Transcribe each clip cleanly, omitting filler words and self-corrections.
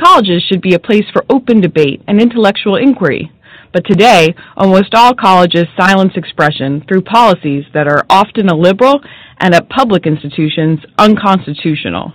colleges should be a place for open debate and intellectual inquiry. But today, almost all colleges silence expression through policies that are often illiberal and at public institutions unconstitutional.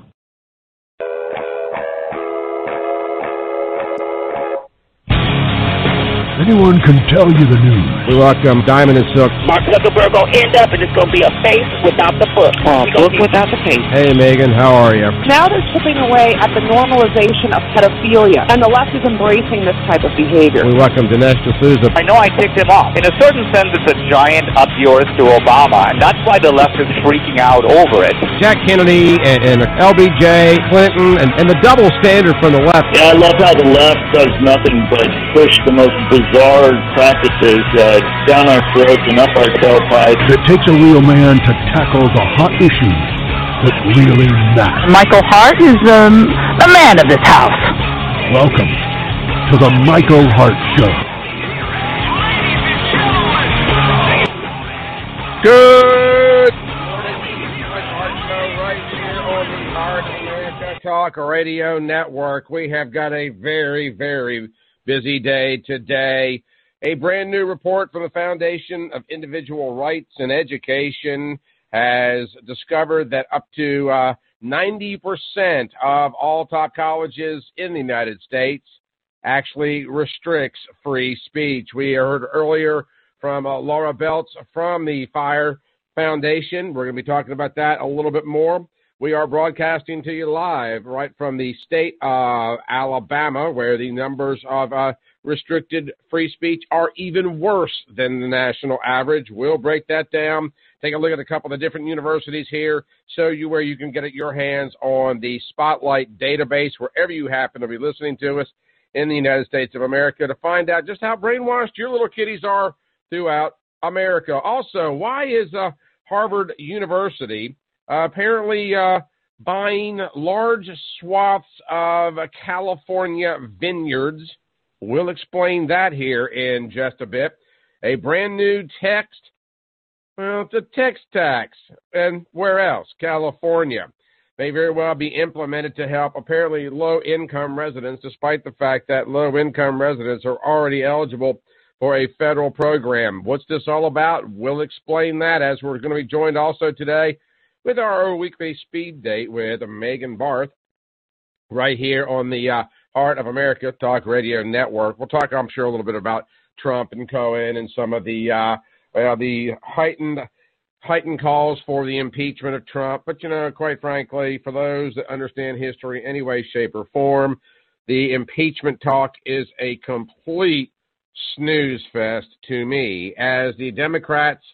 Anyone can tell you the news. We welcome Diamond and Silk. Mark Zuckerberg will end up, and it's going to be a face without the book. Book without the face. Hey, Megan, how are you? Now they're chipping away at the normalization of pedophilia, and the left is embracing this type of behavior. We welcome Dinesh D'Souza. I know I ticked him off. In a certain sense, it's a giant up yours to Obama, and that's why the left is freaking out over it. Jack Kennedy and LBJ, Clinton, and the double standard from the left. Yeah, I love how the left does nothing but push the most bizarre practices down our throats and up our tailpipes. It takes a real man to tackle the hot issues that really matter. Michael Hart is the man of this house. Welcome to the Michael Hart Show. Good morning, Hart Show right here on the Hart America Talk Radio Network. We have got a very, very busy day today. A brand new report from the Foundation of Individual Rights and Education has discovered that up to 90% of all top colleges in the United States actually restricts free speech. We heard earlier from Laura Belts from the Fire Foundation. We're going to be talking about that a little bit more. We are broadcasting to you live right from the state of Alabama, where the numbers of restricted free speech are even worse than the national average. We'll break that down, take a look at a couple of different universities here, show you where you can get your hands on the Spotlight database, wherever you happen to be listening to us in the United States of America, to find out just how brainwashed your little kiddies are throughout America. Also, why is Harvard University apparently buying large swaths of California vineyards? We'll explain that here in just a bit. A brand new text, well, it's a text tax. And where else? California. May very well be implemented to help apparently low-income residents, despite the fact that low-income residents are already eligible for a federal program. What's this all about? We'll explain that, as we're going to be joined also today with our weekly speed date with Megan Barth right here on the Heart of America Talk Radio Network. We'll talk, I'm sure, a little bit about Trump and Cohen and some of the heightened calls for the impeachment of Trump. But, you know, quite frankly, for those that understand history in any way, shape, or form, the impeachment talk is a complete snooze fest to me, as the Democrats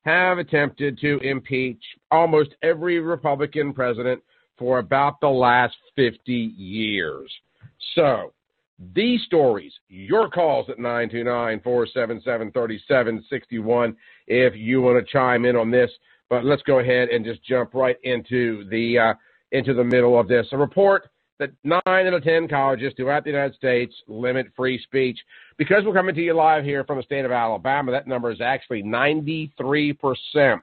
have attempted to impeach almost every Republican president for about the last 50 years. So, these stories, your calls at 929-477-3761 if you want to chime in on this. But let's go ahead and just jump right into the middle of this. A report that 9 out of 10 colleges throughout the United States limit free speech. Because we're coming to you live here from the state of Alabama, that number is actually 93%.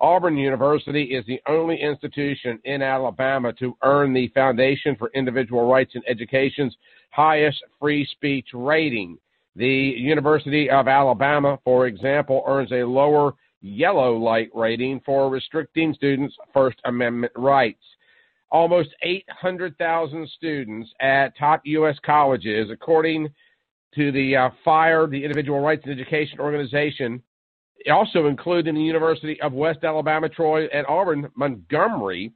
Auburn University is the only institution in Alabama to earn the Foundation for Individual Rights in Education's highest free speech rating. The University of Alabama, for example, earns a lower yellow light rating for restricting students' First Amendment rights. Almost 800,000 students at top U.S. colleges, according to the FIRE, the Individual Rights in Education organization, also including the University of West Alabama, Troy, and Auburn, Montgomery,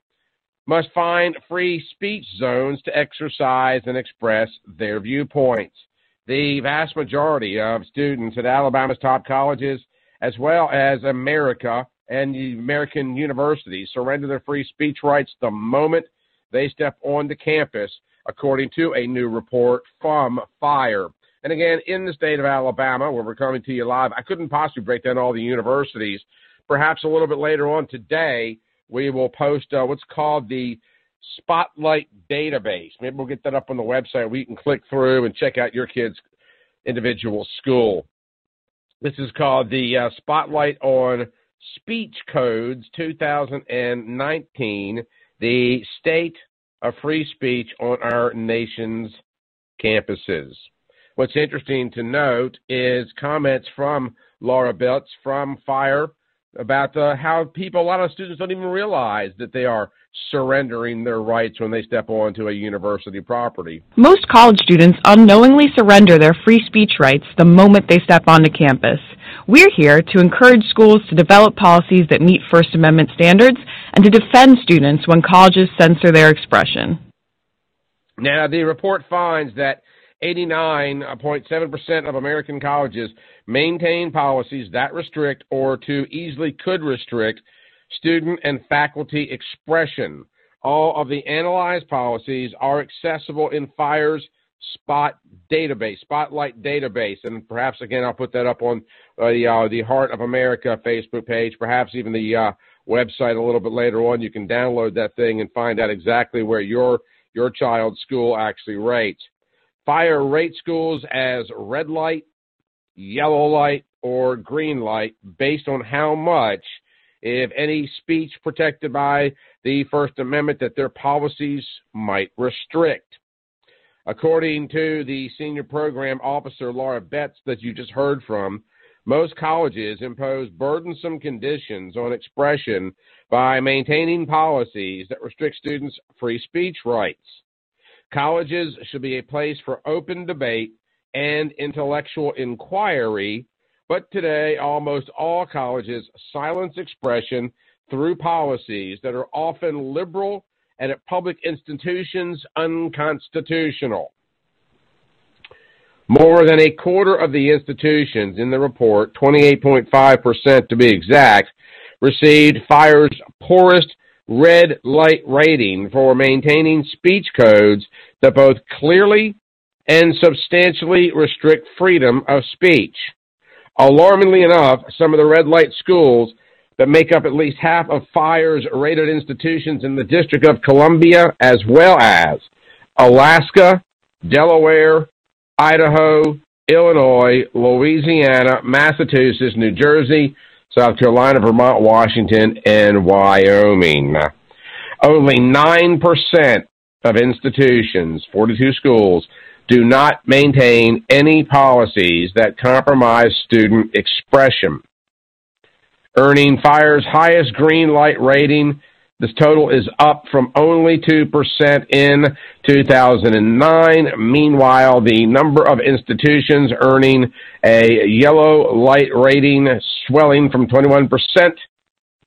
must find free speech zones to exercise and express their viewpoints. The vast majority of students at Alabama's top colleges, as well as America and the American universities, surrender their free speech rights the moment they step onto campus, according to a new report from FIRE. And again, in the state of Alabama, where we're coming to you live, I couldn't possibly break down all the universities. Perhaps a little bit later on today, we will post what's called the Spotlight database. Maybe we'll get that up on the website where you can click through and check out your kid's individual school. This is called the Spotlight on Speech Codes 2019, the state of free speech on our nation's campuses. What's interesting to note is comments from Laura Belts from FIRE about how a lot of students don't even realize that they are surrendering their rights when they step onto a university property. Most college students unknowingly surrender their free speech rights the moment they step onto campus. We're here to encourage schools to develop policies that meet First Amendment standards and to defend students when colleges censor their expression. Now, the report finds that 89.7% of American colleges maintain policies that restrict or too easily could restrict student and faculty expression. All of the analyzed policies are accessible in FIRE's Spotlight database, and perhaps again I'll put that up on the Heart of America Facebook page, perhaps even the website a little bit later on. You can download that thing and find out exactly where your child's school actually rates. FIRE rates schools as red light, yellow light, or green light based on how much, if any, speech protected by the First Amendment that their policies might restrict. According to the senior program officer, Laura Betts, that you just heard from, most colleges impose burdensome conditions on expression by maintaining policies that restrict students' free speech rights. Colleges should be a place for open debate and intellectual inquiry, but today almost all colleges silence expression through policies that are often liberal and at public institutions unconstitutional. More than a quarter of the institutions in the report, 28.5% to be exact, received FIRE's poorest red light rating for maintaining speech codes that both clearly and substantially restrict freedom of speech. Alarmingly enough, some of the red light schools that make up at least half of FIRE's rated institutions in the District of Columbia, as well as Alaska, Delaware, Idaho, Illinois, Louisiana, Massachusetts, New Jersey, South Carolina, Vermont, Washington, and Wyoming. Only 9% of institutions, 42 schools, do not maintain any policies that compromise student expression. Earning FIRE's highest green light rating, this total is up from only 2% in 2009. Meanwhile, the number of institutions earning a yellow light rating swelling from 21%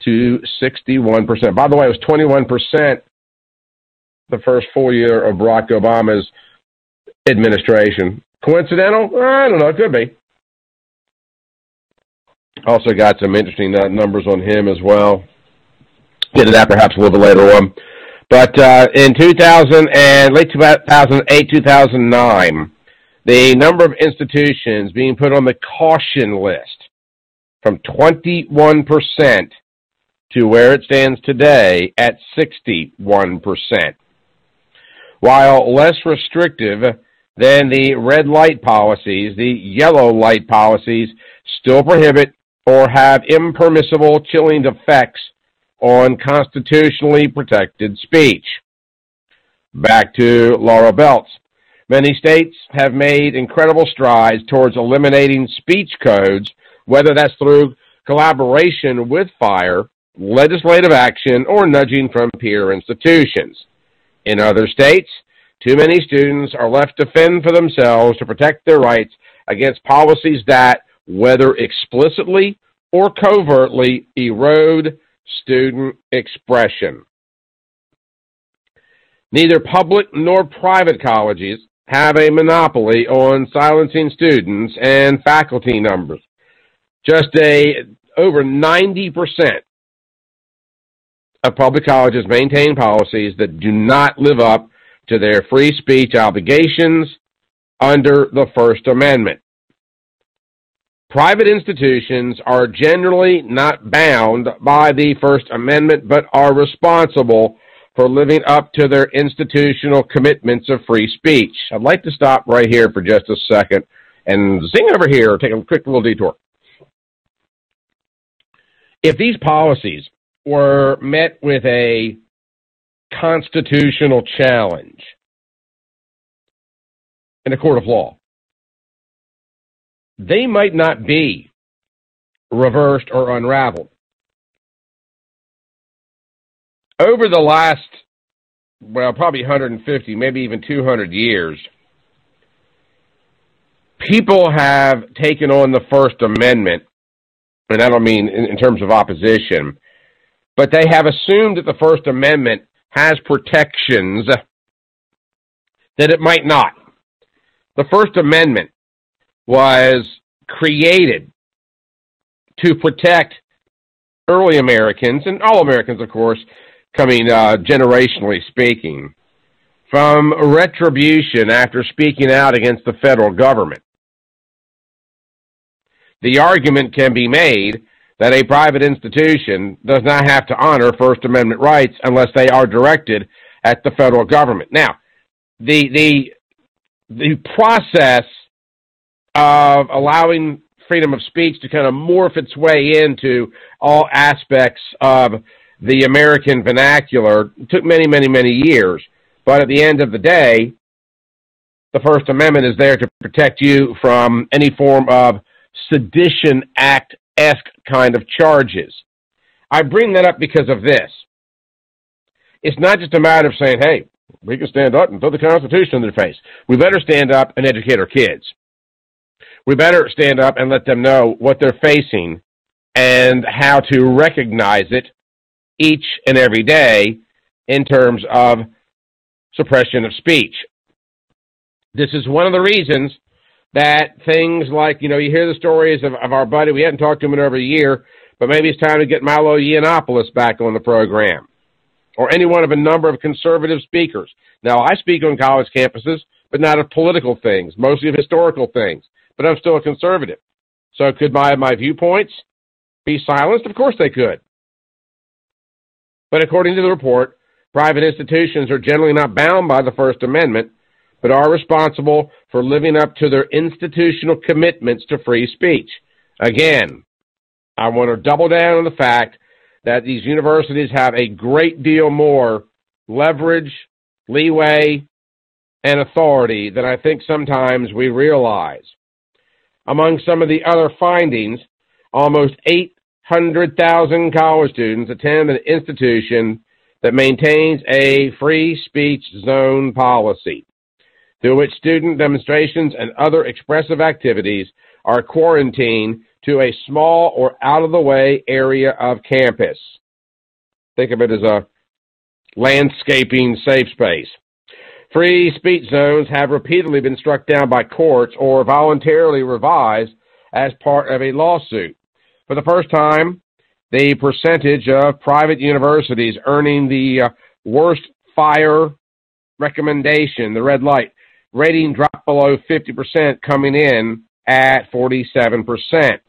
to 61%. By the way, it was 21% the first full year of Barack Obama's administration. Coincidental? I don't know. It could be. Also got some interesting numbers on him as well. Get to that perhaps a little bit later on. But in late 2008, 2009, the number of institutions being put on the caution list from 21% to where it stands today at 61%. While less restrictive than the red light policies, the yellow light policies still prohibit or have impermissible chilling effects on constitutionally protected speech. Back to Laura Belts. Many states have made incredible strides towards eliminating speech codes, whether that's through collaboration with FIRE, legislative action, or nudging from peer institutions. In other states, too many students are left to fend for themselves to protect their rights against policies that, whether explicitly or covertly, erode student expression. Neither public nor private colleges have a monopoly on silencing students and faculty numbers. Just over 90% of public colleges maintain policies that do not live up to their free speech obligations under the First Amendment. Private institutions are generally not bound by the First Amendment, but are responsible for living up to their institutional commitments of free speech. I'd like to stop right here for just a second and zing over here, take a quick little detour. If these policies were met with a constitutional challenge, in a court of law, they might not be reversed or unraveled. Over the last, well, probably 150, maybe even 200 years, people have taken on the First Amendment, and I don't mean in terms of opposition, but they have assumed that the First Amendment has protections that it might not. The First Amendment was created to protect early Americans, and all Americans, of course, coming generationally speaking, from retribution after speaking out against the federal government. The argument can be made that a private institution does not have to honor First Amendment rights unless they are directed at the federal government. Now, the process of allowing freedom of speech to kind of morph its way into all aspects of the American vernacular took many, many, many years. But at the end of the day, the First Amendment is there to protect you from any form of Sedition Act-esque kind of charges. I bring that up because of this. It's not just a matter of saying, hey, we can stand up and throw the Constitution in their face. We better stand up and educate our kids. We better stand up and let them know what they're facing and how to recognize it each and every day in terms of suppression of speech. This is one of the reasons that things like, you hear the stories of our buddy, we hadn't talked to him in over a year, but maybe it's time to get Milo Yiannopoulos back on the program, or any one of a number of conservative speakers. Now, I speak on college campuses, but not of political things, mostly of historical things, but I'm still a conservative. So could my viewpoints be silenced? Of course they could. But according to the report, private institutions are generally not bound by the First Amendment, but are responsible for living up to their institutional commitments to free speech. Again, I want to double down on the fact that these universities have a great deal more leverage, leeway, and authority than I think sometimes we realize. Among some of the other findings, almost 800,000 college students attend an institution that maintains a free speech zone policy, through which student demonstrations and other expressive activities are quarantined to a small or out-of-the-way area of campus. Think of it as a landscaping safe space. Free speech zones have repeatedly been struck down by courts or voluntarily revised as part of a lawsuit. For the first time, the percentage of private universities earning the worst fire recommendation, the red light, rating dropped below 50%, coming in at 47%.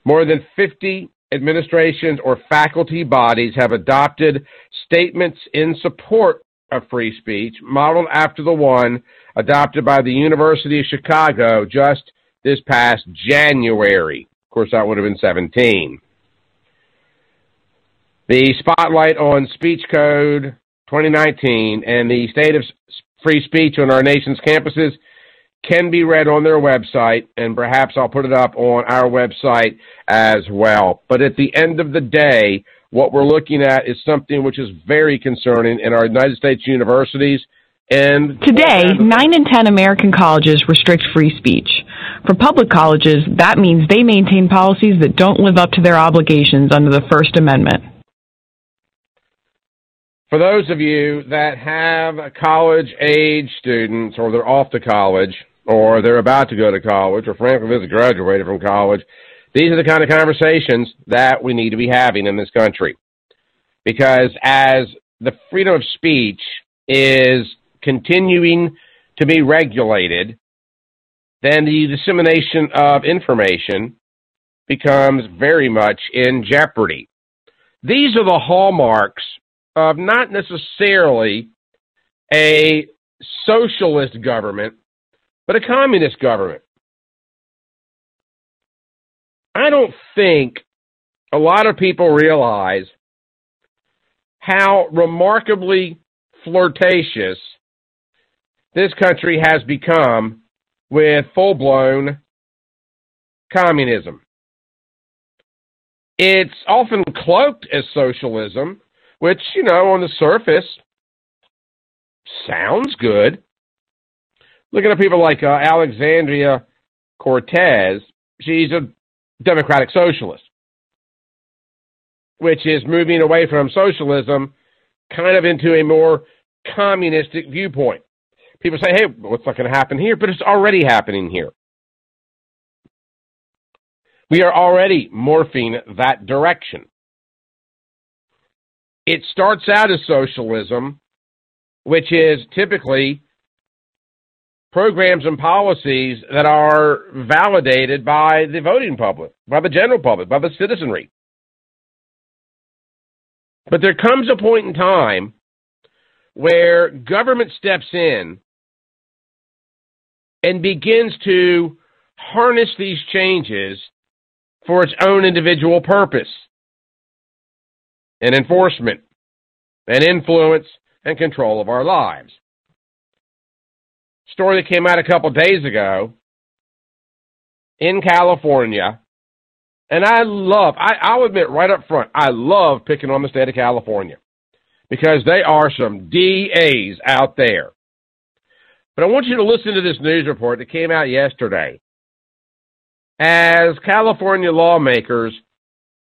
More than 50 administrations or faculty bodies have adopted statements in support of free speech, modeled after the one adopted by the University of Chicago just this past January. Of course, that would have been 17. The Spotlight on Speech Code 2019 and the State of Free Speech on Our Nation's Campuses can be read on their website, and perhaps I'll put it up on our website as well. But at the end of the day, what we're looking at is something which is very concerning in our United States universities. And today, 9 in 10 American colleges restrict free speech. For public colleges, that means they maintain policies that don't live up to their obligations under the First Amendment. For those of you that have college-age students, or they're off to college, or they're about to go to college, or frankly, they've graduated from college, these are the kind of conversations that we need to be having in this country. Because as the freedom of speech is continuing to be regulated, then the dissemination of information becomes very much in jeopardy. These are the hallmarks of not necessarily a socialist government, but a communist government. I don't think a lot of people realize how remarkably flirtatious this country has become with full-blown communism. It's often cloaked as socialism, which, on the surface sounds good. Looking at people like Alexandria Cortez, she's a democratic socialist, which is moving away from socialism kind of into a more communistic viewpoint. People say, hey, what's not going to happen here? But it's already happening here. We are already morphing that direction. It starts out as socialism, which is typically programs and policies that are validated by the voting public, by the general public, by the citizenry. But there comes a point in time where government steps in and begins to harness these changes for its own individual purpose and enforcement and influence and control of our lives. Story that came out a couple days ago in California, and I'll admit right up front, I love picking on the state of California because they are some DAs out there. But I want you to listen to this news report that came out yesterday as California lawmakers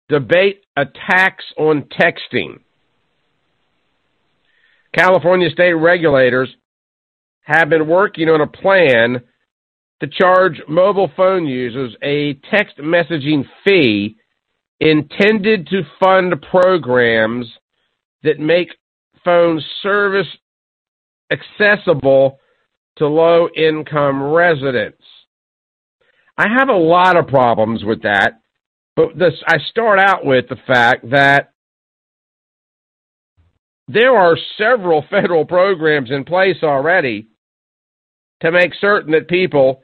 debate a tax on texting. California state regulators have been working on a plan to charge mobile phone users a text messaging fee intended to fund programs that make phone service accessible to low-income residents. I have a lot of problems with that, but I start out with the fact that there are several federal programs in place already to make certain that people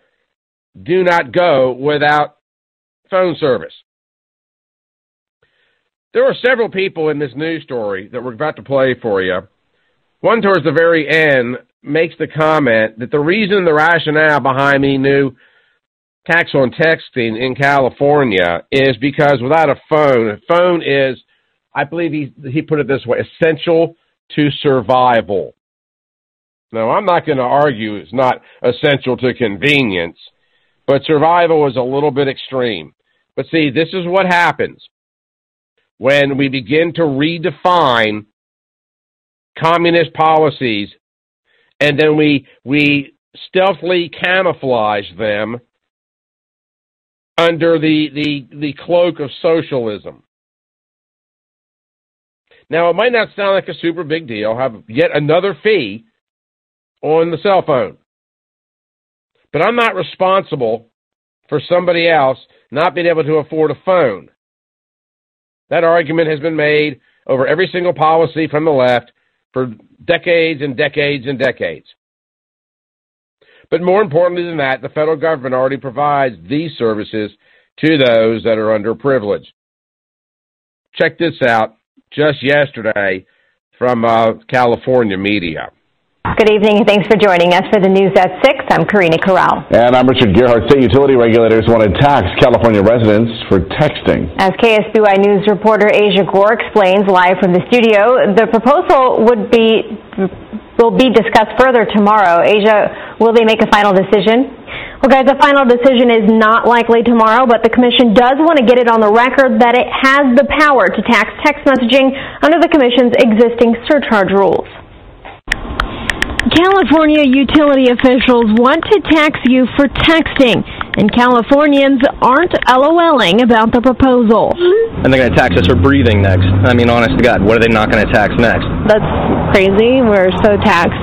do not go without phone service. There are several people in this news story that we're about to play for you. One towards the very end makes the comment that the reason, the rationale behind the new tax on texting in California is because without a phone is, I believe he put it this way, essential to survival. Now, I'm not going to argue it's not essential to convenience, but survival is a little bit extreme. But see, this is what happens when we begin to redefine communist policies and then we stealthily camouflage them under the cloak of socialism. Now, it might not sound like a super big deal, have yet another fee on the cell phone. But I'm not responsible for somebody else not being able to afford a phone. That argument has been made over every single policy from the left for decades and decades and decades. But more importantly than that, the federal government already provides these services to those that are underprivileged. Check this out just yesterday from California media. Good evening, and thanks for joining us for the news at 6. I'm Karina Corral. And I'm Richard Gerhardt. State utility regulators want to tax California residents for texting. As KSBY News reporter Asia Gore explains live from the studio, the proposal will be discussed further tomorrow. Asia, will they make a final decision? Well, guys, a final decision is not likely tomorrow, but the Commission does want to get it on the record that it has the power to tax text messaging under the Commission's existing surcharge rules. California utility officials want to tax you for texting, and Californians aren't LOLing about the proposal. And they're going to tax us for breathing next. I mean, honest to God, what are they not going to tax next? That's crazy. We're so taxed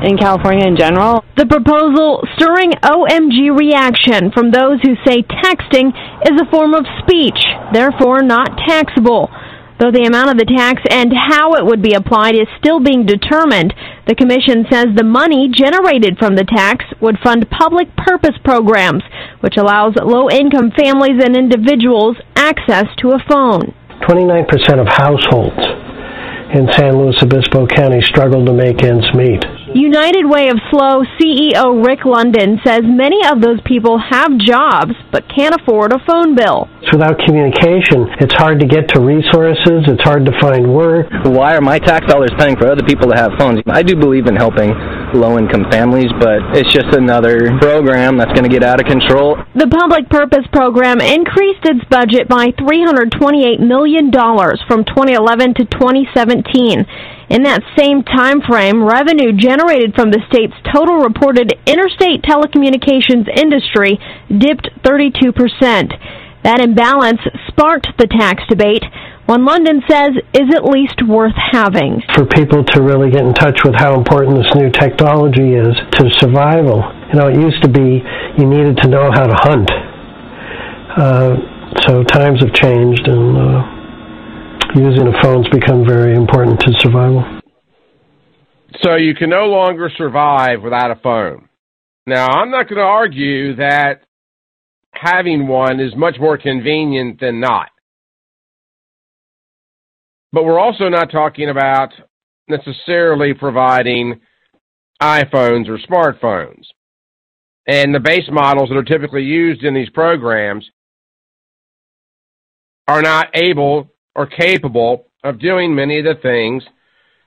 in California in general. The proposal stirring OMG reaction from those who say texting is a form of speech, therefore not taxable. Though the amount of the tax and how it would be applied is still being determined, the Commission says the money generated from the tax would fund public purpose programs, which allows low-income families and individuals access to a phone. 29% of households in San Luis Obispo County struggle to make ends meet. United Way of Slow CEO Rick London says many of those people have jobs but can't afford a phone bill. Without communication, it's hard to get to resources, it's hard to find work. Why are my tax dollars paying for other people to have phones? I do believe in helping low-income families, but it's just another program that's going to get out of control. The Public Purpose Program increased its budget by $328 million from 2011 to 2017. In that same time frame, revenue generated from the state's total reported interstate telecommunications industry dipped 32%. That imbalance sparked the tax debate, one London says is at least worth having. For people to really get in touch with how important this new technology is to survival. It used to be you needed to know how to hunt. So times have changed, and using a phone's become very important to survival. So you can no longer survive without a phone. Now, I'm not going to argue that having one is much more convenient than not. But we're also not talking about necessarily providing iPhones or smartphones. And the base models that are typically used in these programs are not able or capable of doing many of the things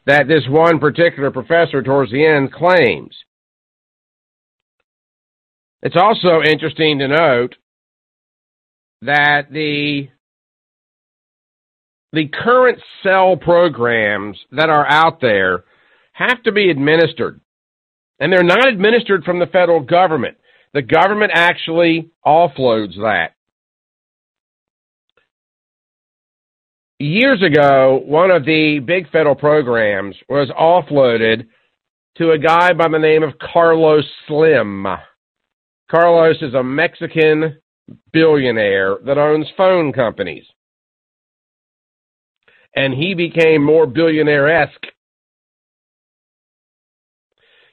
that this one particular professor towards the end claims. It's also interesting to note that the current cell programs that are out there have to be administered. And they're not administered from the federal government. The government actually offloads that. Years ago, one of the big federal programs was offloaded to a guy by the name of Carlos Slim. Carlos is a Mexican billionaire that owns phone companies. And he became more billionaire-esque.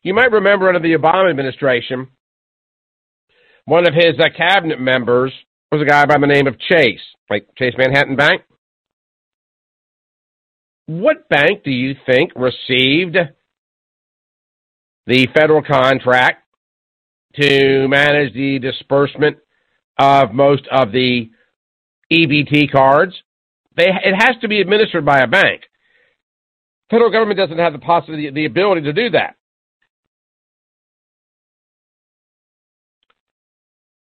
You might remember under the Obama administration, one of his cabinet members was a guy by the name of Chase, like Chase Manhattan Bank. What bank do you think received the federal contract to manage the disbursement of most of the EBT cards? It has to be administered by a bank. Federal government doesn't have the ability to do that.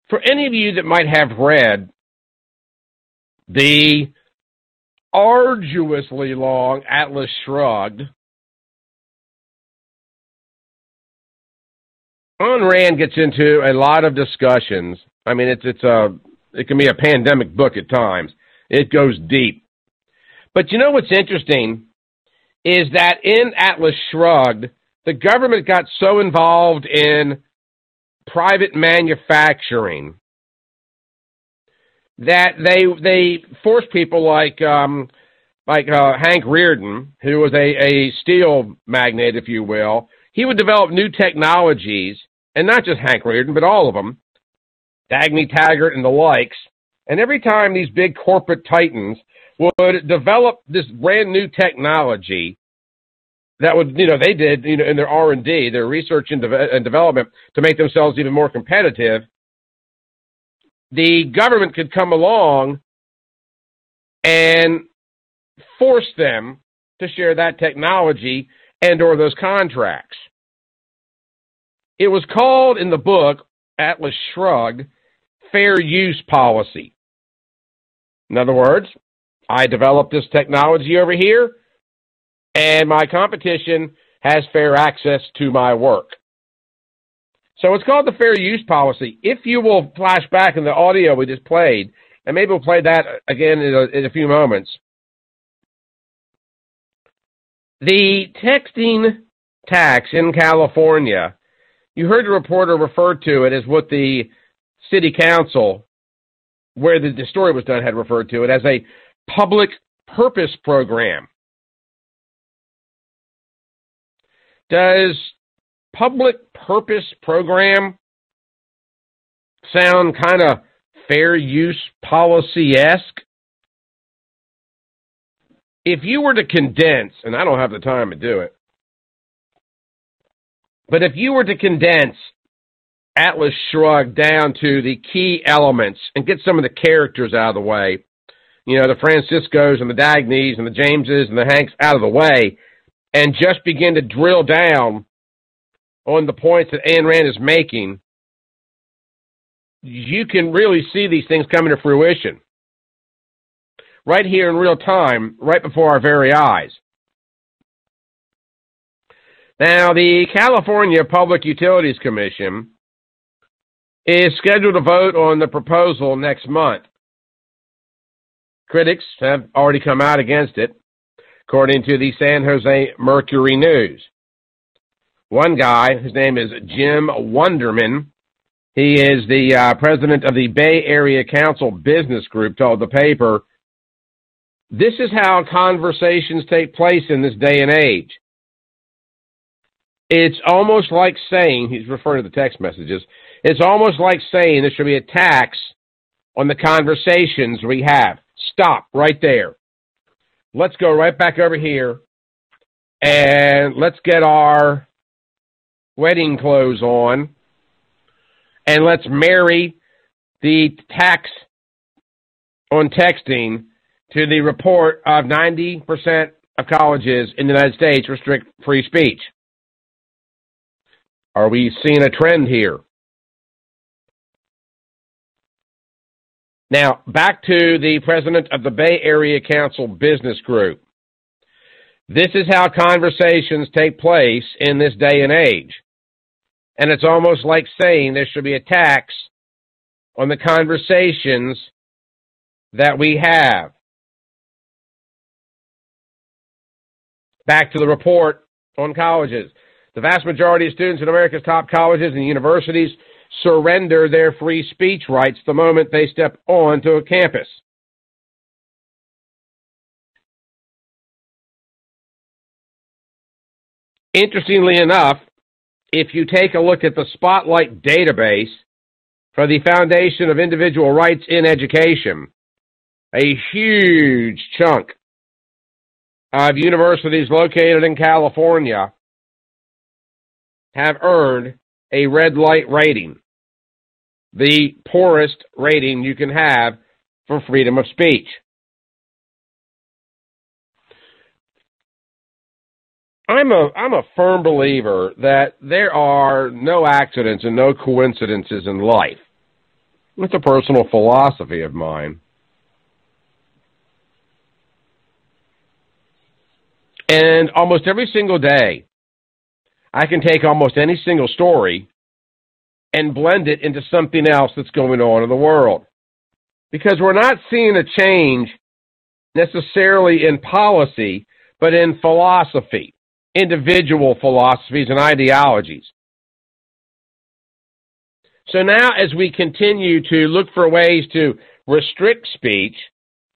For any of you that might have read the arduously long Atlas Shrugged, Ayn Rand gets into a lot of discussions. I mean, it can be a pandemic book at times. It goes deep. But you know what's interesting is that in Atlas Shrugged, the government got so involved in private manufacturing that they forced people like Hank Reardon, who was a steel magnate, if you will. He would develop new technologies, and not just Hank Reardon, but all of them, Dagny Taggart and the likes. And every time these big corporate titans would develop this brand new technology that would, they did, in their R&D, their research and development to make themselves even more competitive, the government could come along and force them to share that technology and or those contracts. It was called in the book, Atlas Shrugged, fair use policy. In other words, I developed this technology over here, and my competition has fair access to my work. So it's called the fair use policy. If you will flash back in the audio we just played, and maybe we'll play that again in a few moments. The texting tax in California, you heard the reporter refer to it as what the city council, where the story was done, had referred to it as a public purpose program. Does public purpose program sound kind of fair use policy-esque? If you were to condense, and I don't have the time to do it, But if you were to condense Atlas Shrugged down to the key elements and get some of the characters out of the way, you know, the Franciscos and the Dagneys and the Jameses and the Hanks out of the way, and just begin to drill down on the points that Ayn Rand is making, you can really see these things coming to fruition right here in real time, right before our very eyes. Now, the California Public Utilities Commission is scheduled to vote on the proposal next month. Critics have already come out against it, according to the San Jose Mercury News. One guy, his name is Jim Wunderman, he is the president of the Bay Area Council Business Group, told the paper, "This is how conversations take place in this day and age. It's almost like saying," he's referring to the text messages, "it's almost like saying there should be a tax on the conversations we have." Stop right there. Let's go right back over here and let's get our wedding clothes on and let's marry the tax on texting to the report of 90% of colleges in the United States restrict free speech. Are we seeing a trend here? Now, back to the president of the Bay Area Council Business Group. This is how conversations take place in this day and age. And it's almost like saying there should be a tax on the conversations that we have. Back to the report on colleges. The vast majority of students in America's top colleges and universities surrender their free speech rights the moment they step onto a campus. Interestingly enough, if you take a look at the Spotlight database for the Foundation of Individual Rights in Education, a huge chunk of universities located in California have earned a red light rating, the poorest rating you can have for freedom of speech. I'm a firm believer that there are no accidents and no coincidences in life. It's a personal philosophy of mine. And almost every single day, I can take almost any single story and blend it into something else that's going on in the world. Because we're not seeing a change necessarily in policy, but in philosophy, individual philosophies and ideologies. So now as we continue to look for ways to restrict speech,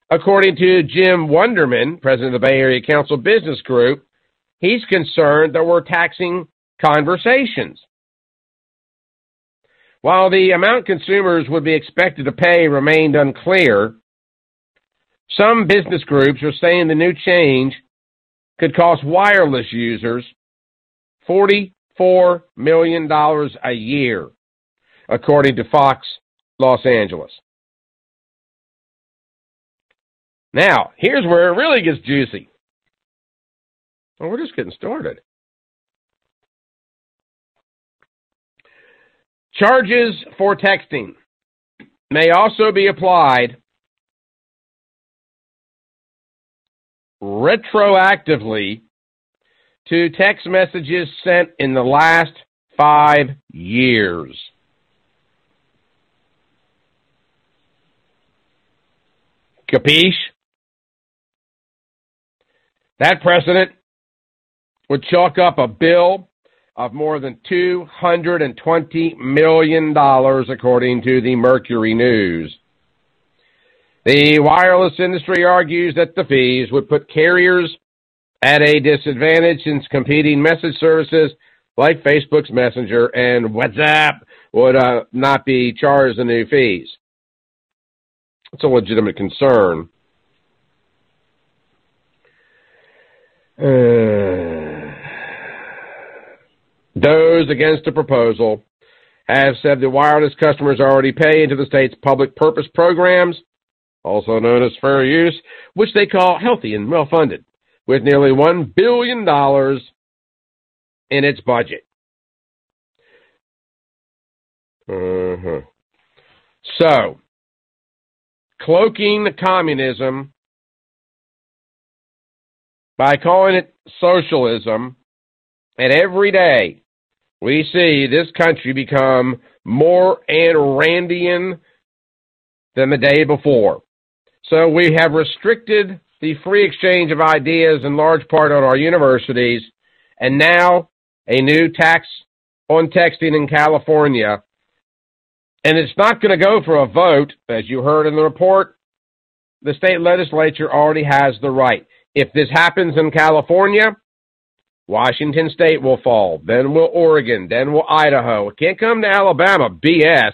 according to Jim Wunderman, president of the Bay Area Council Business Group, he's concerned that we're taxing conversations. While the amount consumers would be expected to pay remained unclear, some business groups are saying the new change could cost wireless users $44 million a year, according to Fox Los Angeles. Now, here's where it really gets juicy. Well, we're just getting started. Charges for texting may also be applied retroactively to text messages sent in the last 5 years. Capiche? That precedent would chalk up a bill of more than $220 million, according to the Mercury News. The wireless industry argues that the fees would put carriers at a disadvantage since competing message services like Facebook's Messenger and WhatsApp would not be charged the new fees. It's a legitimate concern. Those against the proposal have said the wireless customers already pay into the state's public purpose programs, also known as fair use, which they call healthy and well-funded, with nearly $1 billion in its budget. So, cloaking communism by calling it socialism, and every day we see this country become more Randian than the day before. So we have restricted the free exchange of ideas in large part on our universities, and now a new tax on texting in California. And it's not going to go for a vote, as you heard in the report. The state legislature already has the right. If this happens in California, Washington State will fall, then will Oregon, then will Idaho. It can't come to Alabama, BS.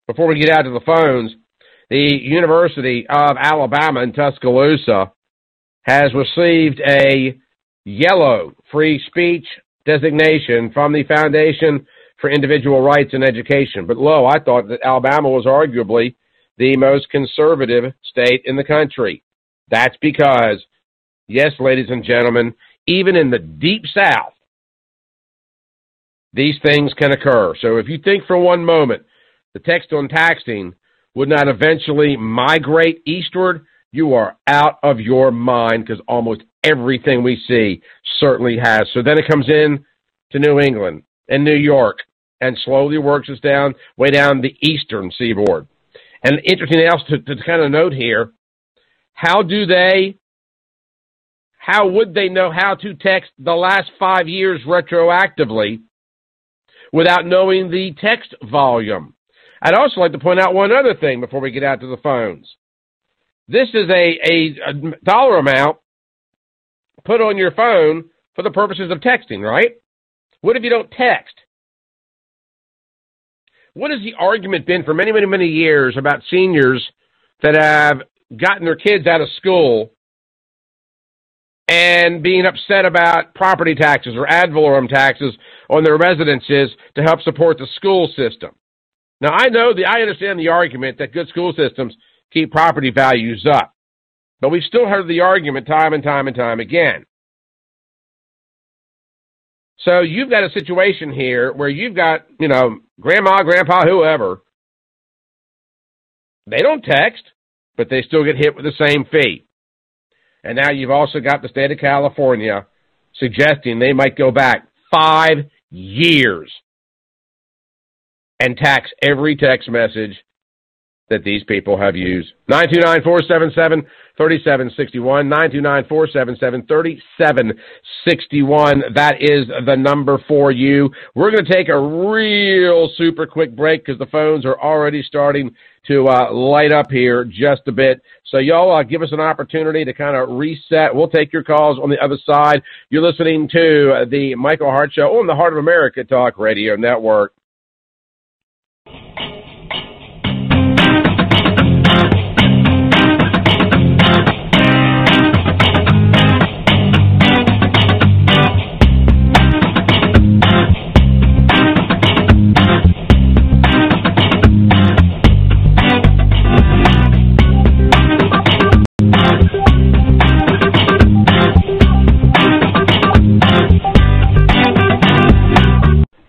Before we get out to the phones, the University of Alabama in Tuscaloosa has received a yellow free speech designation from the Foundation for Individual Rights in Education. But I thought that Alabama was arguably the most conservative state in the country. That's because, yes, ladies and gentlemen, even in the deep South, these things can occur. So if you think for one moment the text on taxing would not eventually migrate eastward, you are out of your mind, because almost everything we see certainly has. So then it comes in to New England and New York and slowly works its way down the eastern seaboard. And interesting else to kind of note here, how would they know how to text the last 5 years retroactively without knowing the text volume? I'd also like to point out one other thing before we get out to the phones. This is a dollar amount put on your phone for the purposes of texting, right? What if you don't text? What has the argument been for many, many, many years about seniors that have gotten their kids out of school and being upset about property taxes or ad valorem taxes on their residences to help support the school system? Now, I understand the argument that good school systems keep property values up, but we've still heard the argument time and time and time again. So you've got a situation here where you've got, grandma, grandpa, whoever. They don't text, but they still get hit with the same fee. And now you've also got the state of California suggesting they might go back 5 years and tax every text message that these people have used. 929-477-3761, 929-477-3761. That is the number for you. We're going to take a real super quick break because the phones are already starting to light up here just a bit. So y'all give us an opportunity to kind of reset. We'll take your calls on the other side. You're listening to the Michael Hart Show on the Heart of America Talk Radio Network.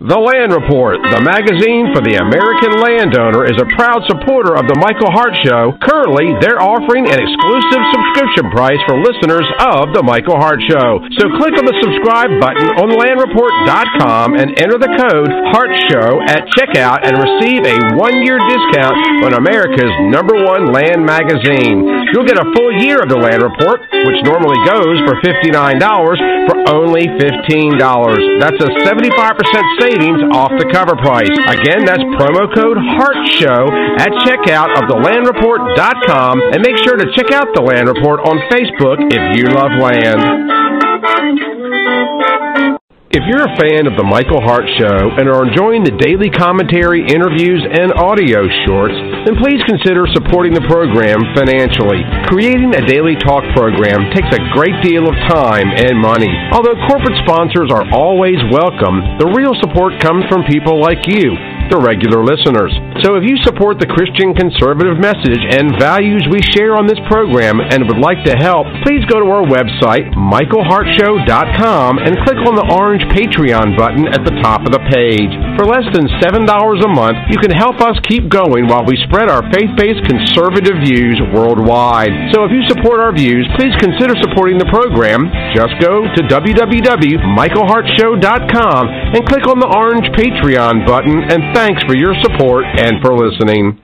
The Land Report, the magazine for the American landowner, is a proud supporter of the Michael Hart Show. Currently, they're offering an exclusive subscription price for listeners of the Michael Hart Show. So click on the subscribe button on landreport.com and enter the code HARTSHOW at checkout and receive a 1-year discount on America's #1 land magazine. You'll get a full year of the Land Report, which normally goes for $59, for only $15. That's a 75% savings off the cover price. Again, that's promo code HARTSHOW at checkout of thelandreport.com, and make sure to check out the Land Report on Facebook if you love land. If you're a fan of the Michael Hart Show and are enjoying the daily commentary, interviews, and audio shorts, then please consider supporting the program financially. Creating a daily talk program takes a great deal of time and money. Although corporate sponsors are always welcome, the real support comes from people like you, the regular listeners. So if you support the Christian conservative message and values we share on this program and would like to help, please go to our website, michaelhartshow.com, and click on the orange Patreon button at the top of the page. For less than $7 a month, you can help us keep going while we spread our faith-based conservative views worldwide. So if you support our views, please consider supporting the program. Just go to www.michaelhartshow.com and click on the orange Patreon button, and thanks for your support and for listening.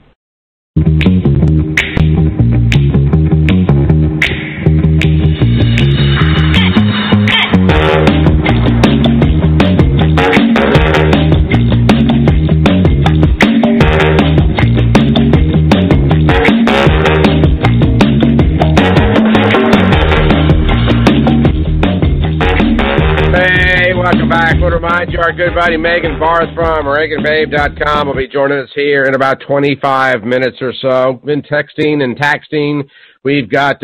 Welcome back. I want to remind you, our good buddy Megan Barth from ReaganBabe.com will be joining us here in about 25 minutes or so. Been texting and taxing. We've got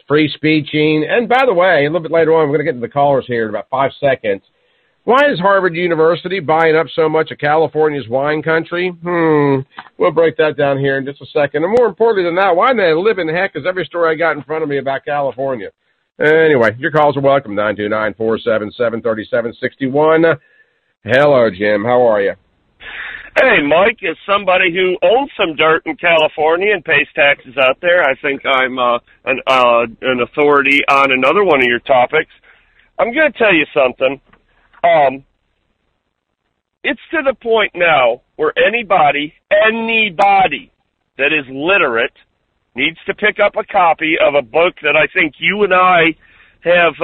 free speeching. And by the way, a little bit later on, we're going to get to the callers here in about 5 seconds. Why is Harvard University buying up so much of California's wine country? We'll break that down here in just a second. And more importantly than that, why in the living heck is every story I got in front of me about California? Anyway, your calls are welcome, 929-477-3761. Hello, Jim. How are you? Hey, Mike, as somebody who owns some dirt in California and pays taxes out there, I think I'm an authority on another one of your topics. I'm going to tell you something. It's to the point now where anybody that is literate needs to pick up a copy of a book that I think you and I have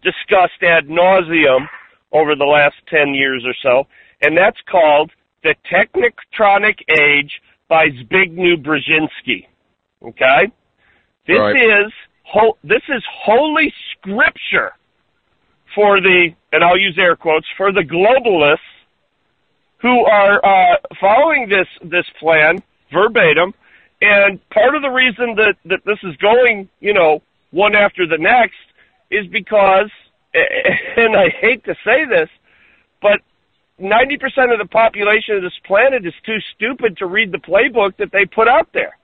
discussed ad nauseum over the last 10 years or so, and that's called The Technotronic Age by Zbigniew Brzezinski. Okay? This is holy scripture for the, and I'll use air quotes, for the globalists who are following this plan verbatim. And part of the reason that this is going, one after the next is because, and I hate to say this, but 90% of the population of this planet is too stupid to read the playbook that they put out there.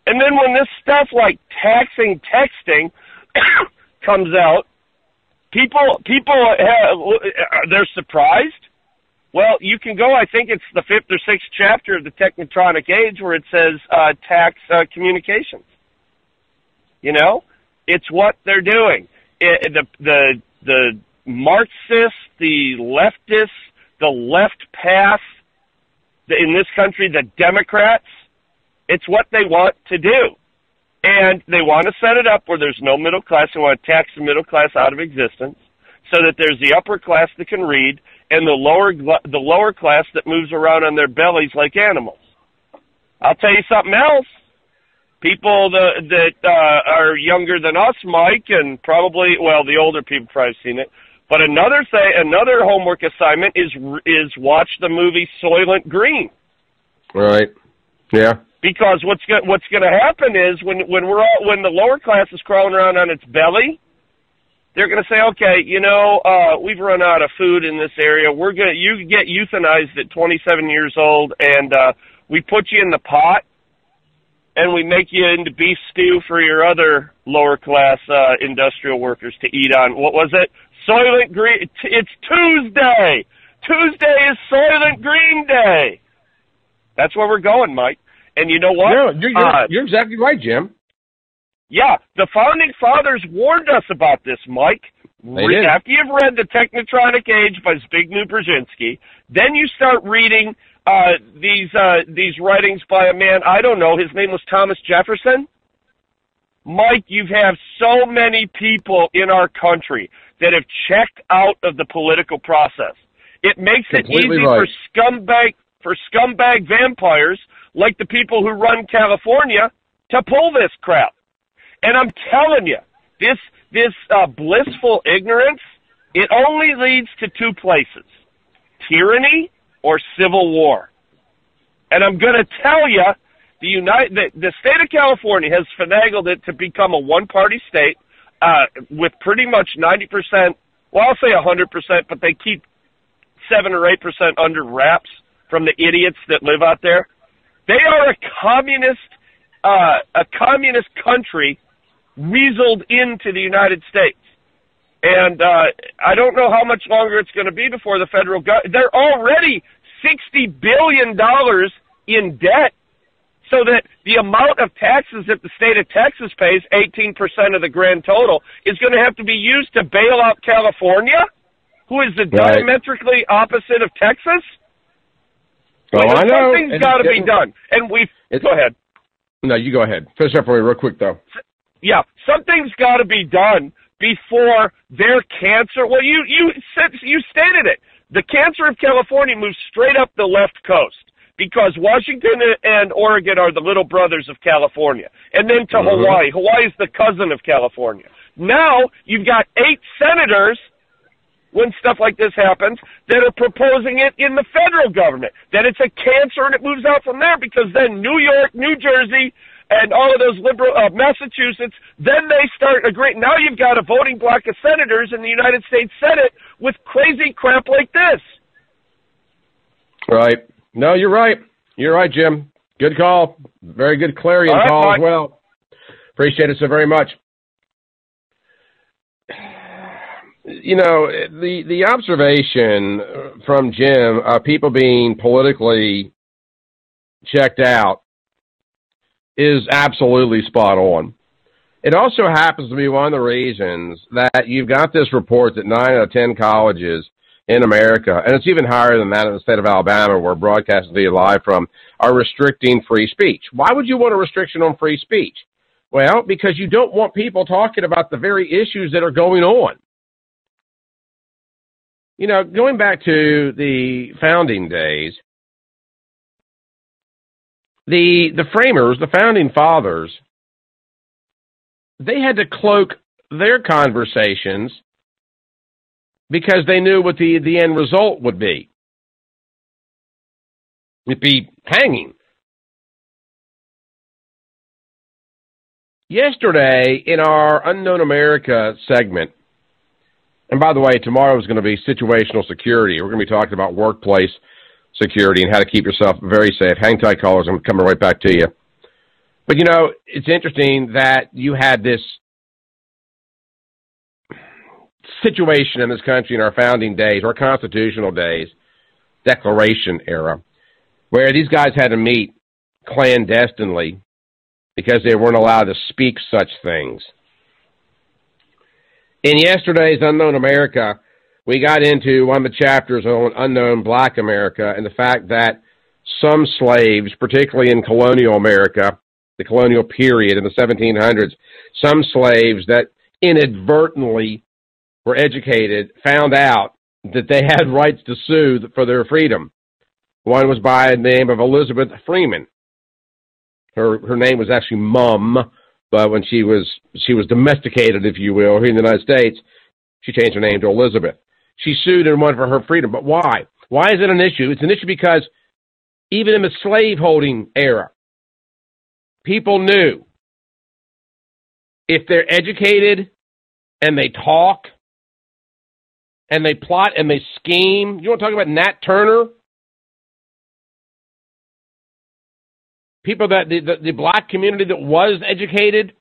And then when this stuff like taxing texting comes out, people they're surprised. Well, you can go, I think it's the 5th or 6th chapter of the Technotronic Age where it says tax communications. It's what they're doing. The Marxists, the leftists, the left path, in this country, the Democrats, it's what they want to do. And they want to set it up where there's no middle class. They want to tax the middle class out of existence so that there's the upper class that can read and the lower class that moves around on their bellies like animals. I'll tell you something else. People that are younger than us, Mike, and probably, well, the older people probably seen it. But another homework assignment is watch the movie Soylent Green. Right. Yeah. Because what's going to happen is when the lower class is crawling around on its belly, they're going to say, okay, we've run out of food in this area. You get euthanized at 27 years old, and we put you in the pot, and we make you into beef stew for your other lower class industrial workers to eat on. What was it? Soylent Green. It's Tuesday. Tuesday is Soylent Green Day. That's where we're going, Mike. And you know what? No, you're exactly right, Jim. Yeah, the Founding Fathers warned us about this, Mike. After you've read The Technotronic Age by Zbigniew Brzezinski, then you start reading these writings by a man, I don't know, his name was Thomas Jefferson. Mike, you have so many people in our country that have checked out of the political process. It makes it easy for scumbag vampires like the people who run California to pull this crap. And I'm telling you, this blissful ignorance, it only leads to two places: tyranny or civil war. And I'm going to tell you the state of California has finagled it to become a one-party state with pretty much 90%, well, I'll say 100%, but they keep 7 or 8% under wraps from the idiots that live out there. They are a communist country weaseled into the United States. And I don't know how much longer it's going to be before the federal government, they're already $60 billion in debt, so that the amount of taxes that the state of Texas pays, 18% of the grand total, is going to have to be used to bail out California, who is the diametrically opposite of Texas. Well, I know. Something's got to be done. And go ahead. No, you go ahead. Finish up for me real quick, though. Yeah, something's got to be done before their cancer. Well, you stated it. The cancer of California moves straight up the left coast because Washington and Oregon are the little brothers of California, and then to Hawaii. Hawaii is the cousin of California. Now you've got 8 senators, when stuff like this happens, that are proposing it in the federal government, that it's a cancer and it moves out from there, because then New York, New Jersey, and all of those liberal, Massachusetts, then they start agreeing. Now you've got a voting block of senators in the United States Senate with crazy crap like this. Right. No, you're right. You're right, Jim. Good call. Very good clarion call as well. Appreciate it so very much. You know, the observation from Jim of people being politically checked out is absolutely spot on. It also happens to be one of the reasons that you've got this report that 9 out of 10 colleges in America, and it's even higher than that in the state of Alabama, where broadcasting via live from, are restricting free speech. Why would you want a restriction on free speech? Well, because you don't want people talking about the very issues that are going on. You know, going back to the founding days, the framers, the founding fathers, they had to cloak their conversations because they knew what the end result would be. It'd be hanging. Yesterday, in our Unknown America segment, and by the way, tomorrow is going to be situational security. We're going to be talking about workplace security and how to keep yourself very safe. Hang tight, callers. I'm coming right back to you. But, you know, it's interesting that you had this situation in this country in our founding days, our constitutional days, Declaration era, where these guys had to meet clandestinely because they weren't allowed to speak such things. In yesterday's Unknown America, we got into one of the chapters on Unknown Black America and the fact that some slaves, particularly in colonial America, the colonial period in the 1700s, some slaves that inadvertently were educated found out that they had rights to sue for their freedom. One was by the name of Elizabeth Freeman. Her name was actually Mum, but when she was domesticated, if you will, here in the United States, she changed her name to Elizabeth. She sued and won for her freedom. But why? Why is it an issue? It's an issue because even in the slaveholding era, people knew if they're educated and they talk and they plot and they scheme. You want to talk about Nat Turner? People that the black community that was educated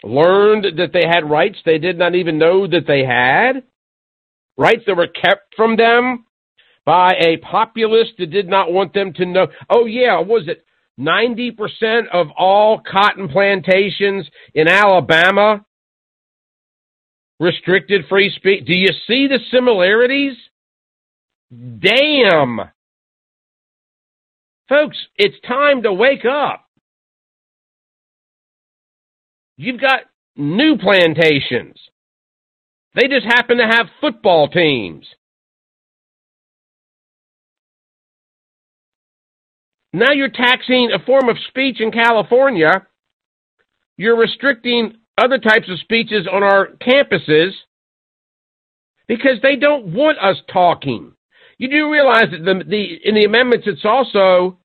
learned that they had rights they did not even know that they had. Rights that were kept from them by a populace that did not want them to know. Oh, yeah, what was it? 90% of all cotton plantations in Alabama restricted free speech. Do you see the similarities? Damn. Folks, it's time to wake up. You've got new plantations. They just happen to have football teams. Now you're taxing a form of speech in California. You're restricting other types of speeches on our campuses because they don't want us talking. You do realize that in the amendments, it's also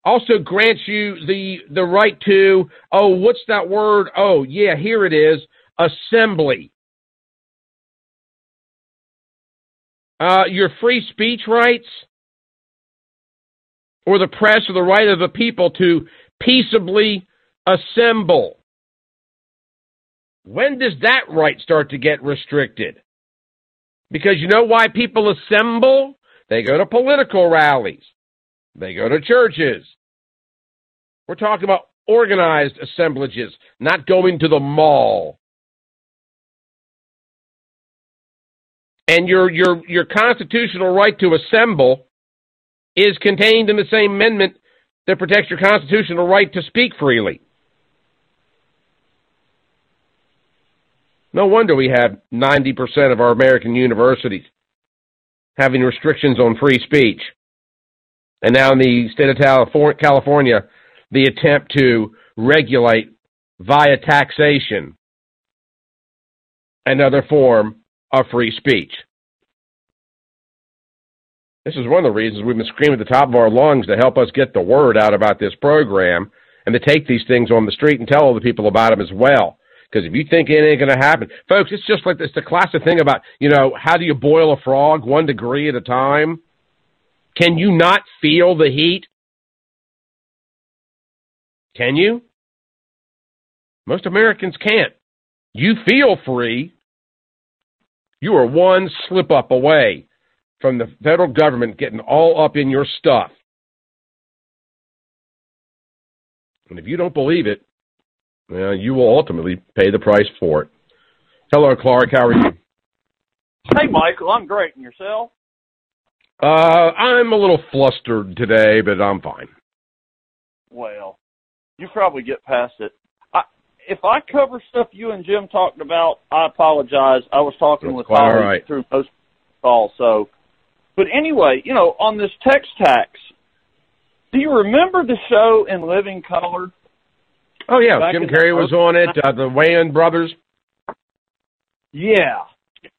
also grants you the right to, what's that word? Oh, yeah, here it is, assembly. Your free speech rights, or the press, or the right of the people to peaceably assemble. When does that right start to get restricted? Because you know why people assemble? They go to political rallies. They go to churches. We're talking about organized assemblages, not going to the mall. And your constitutional right to assemble is contained in the same amendment that protects your constitutional right to speak freely. No wonder we have 90% of our American universities having restrictions on free speech. And now in the state of California, the attempt to regulate via taxation another form of free speech. This is one of the reasons we've been screaming at the top of our lungs to help us get the word out about this program and to take these things on the street and tell other people about them as well. Because if you think it ain't going to happen, folks, it's just like this, the classic thing about, how do you boil a frog 1 degree at a time? Can you not feel the heat? Can you? Most Americans can't. You feel free. You are one slip up away from the federal government getting all up in your stuff. And if you don't believe it, well, you will ultimately pay the price for it. Hello, Clark. How are you? Hey, Michael. I'm great. And yourself? I'm a little flustered today, but I'm fine. Well, you probably get past it. If I cover stuff you and Jim talked about, I apologize. I was talking with colleagues through most calls. So, but anyway, on this text tax, do you remember the show in Living Color? Oh, yeah. Jim Carrey was on it, the Wayans brothers. Yeah.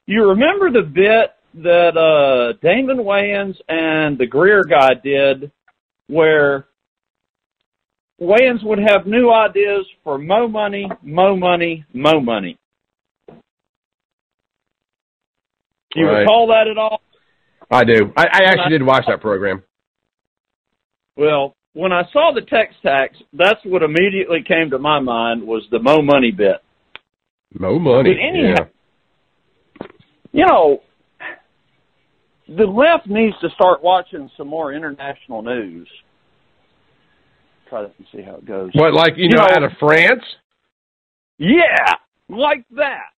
You remember the bit that Damon Wayans and the Greer guy did where Wayans would have new ideas for mo money, mo money, mo money. Do you recall that at all? I do. I actually did watch that program. Well, when I saw the text tax, that's what immediately came to my mind was the mo money bit. Mo money, but anyhow, the left needs to start watching some more international news. Try that and see how it goes. What, like, out of France? Yeah, like that.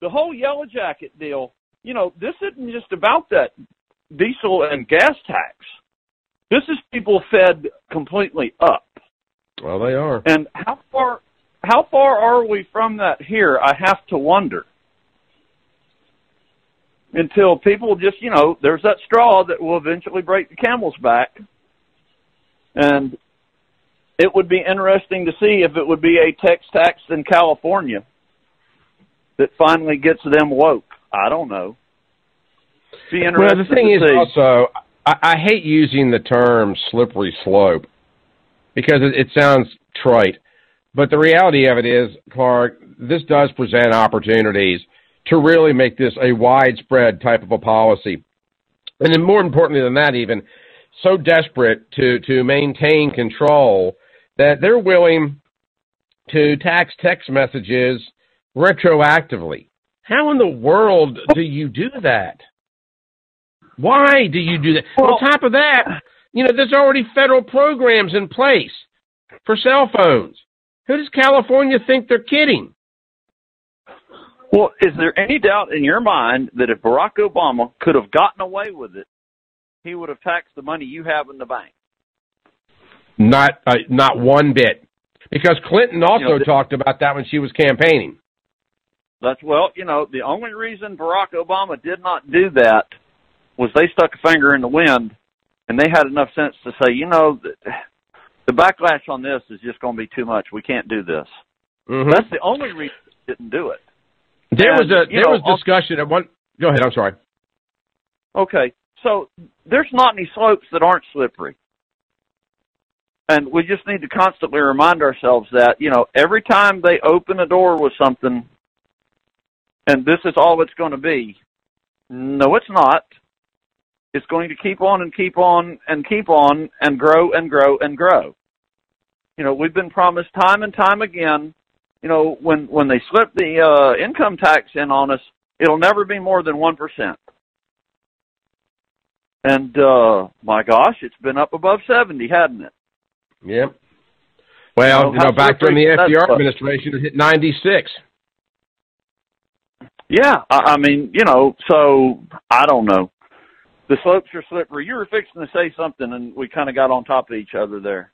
The whole Yellow Jacket deal, this isn't just about that diesel and gas tax. This is people fed completely up. Well, they are. And how far are we from that here? I have to wonder. Until people just, there's that straw that will eventually break the camel's back. And it would be interesting to see if it would be a text tax in California that finally gets them woke. I don't know. Be interesting. Well, the thing is also, I hate using the term slippery slope because it sounds trite. But the reality of it is, Clark, this does present opportunities to really make this a widespread type of a policy. And then more importantly than that even, so desperate to maintain control that they're willing to tax text messages retroactively. How in the world do you do that? Why do you do that? Well, on top of that, there's already federal programs in place for cell phones. Who does California think they're kidding? Well, is there any doubt in your mind that if Barack Obama could have gotten away with it, he would have taxed the money you have in the bank? Not one bit. Because Clinton also talked about that when she was campaigning. The only reason Barack Obama did not do that was they stuck a finger in the wind, and they had enough sense to say, the backlash on this is just going to be too much. We can't do this. Mm-hmm. That's the only reason they didn't do it. There was discussion at one. Go ahead. I'm sorry. Okay, so there's not any slopes that aren't slippery. And we just need to constantly remind ourselves that, every time they open a door with something, and this is all it's going to be, no, it's not. It's going to keep on and keep on and keep on and grow and grow and grow. We've been promised time and time again, when they slip the income tax in on us, it'll never be more than 1%. And, my gosh, it's been up above 70, hasn't it? Yep. Well, back during the FDR administration, it hit 96. Yeah, I mean, so I don't know. The slopes are slippery. You were fixing to say something, and we kind of got on top of each other there.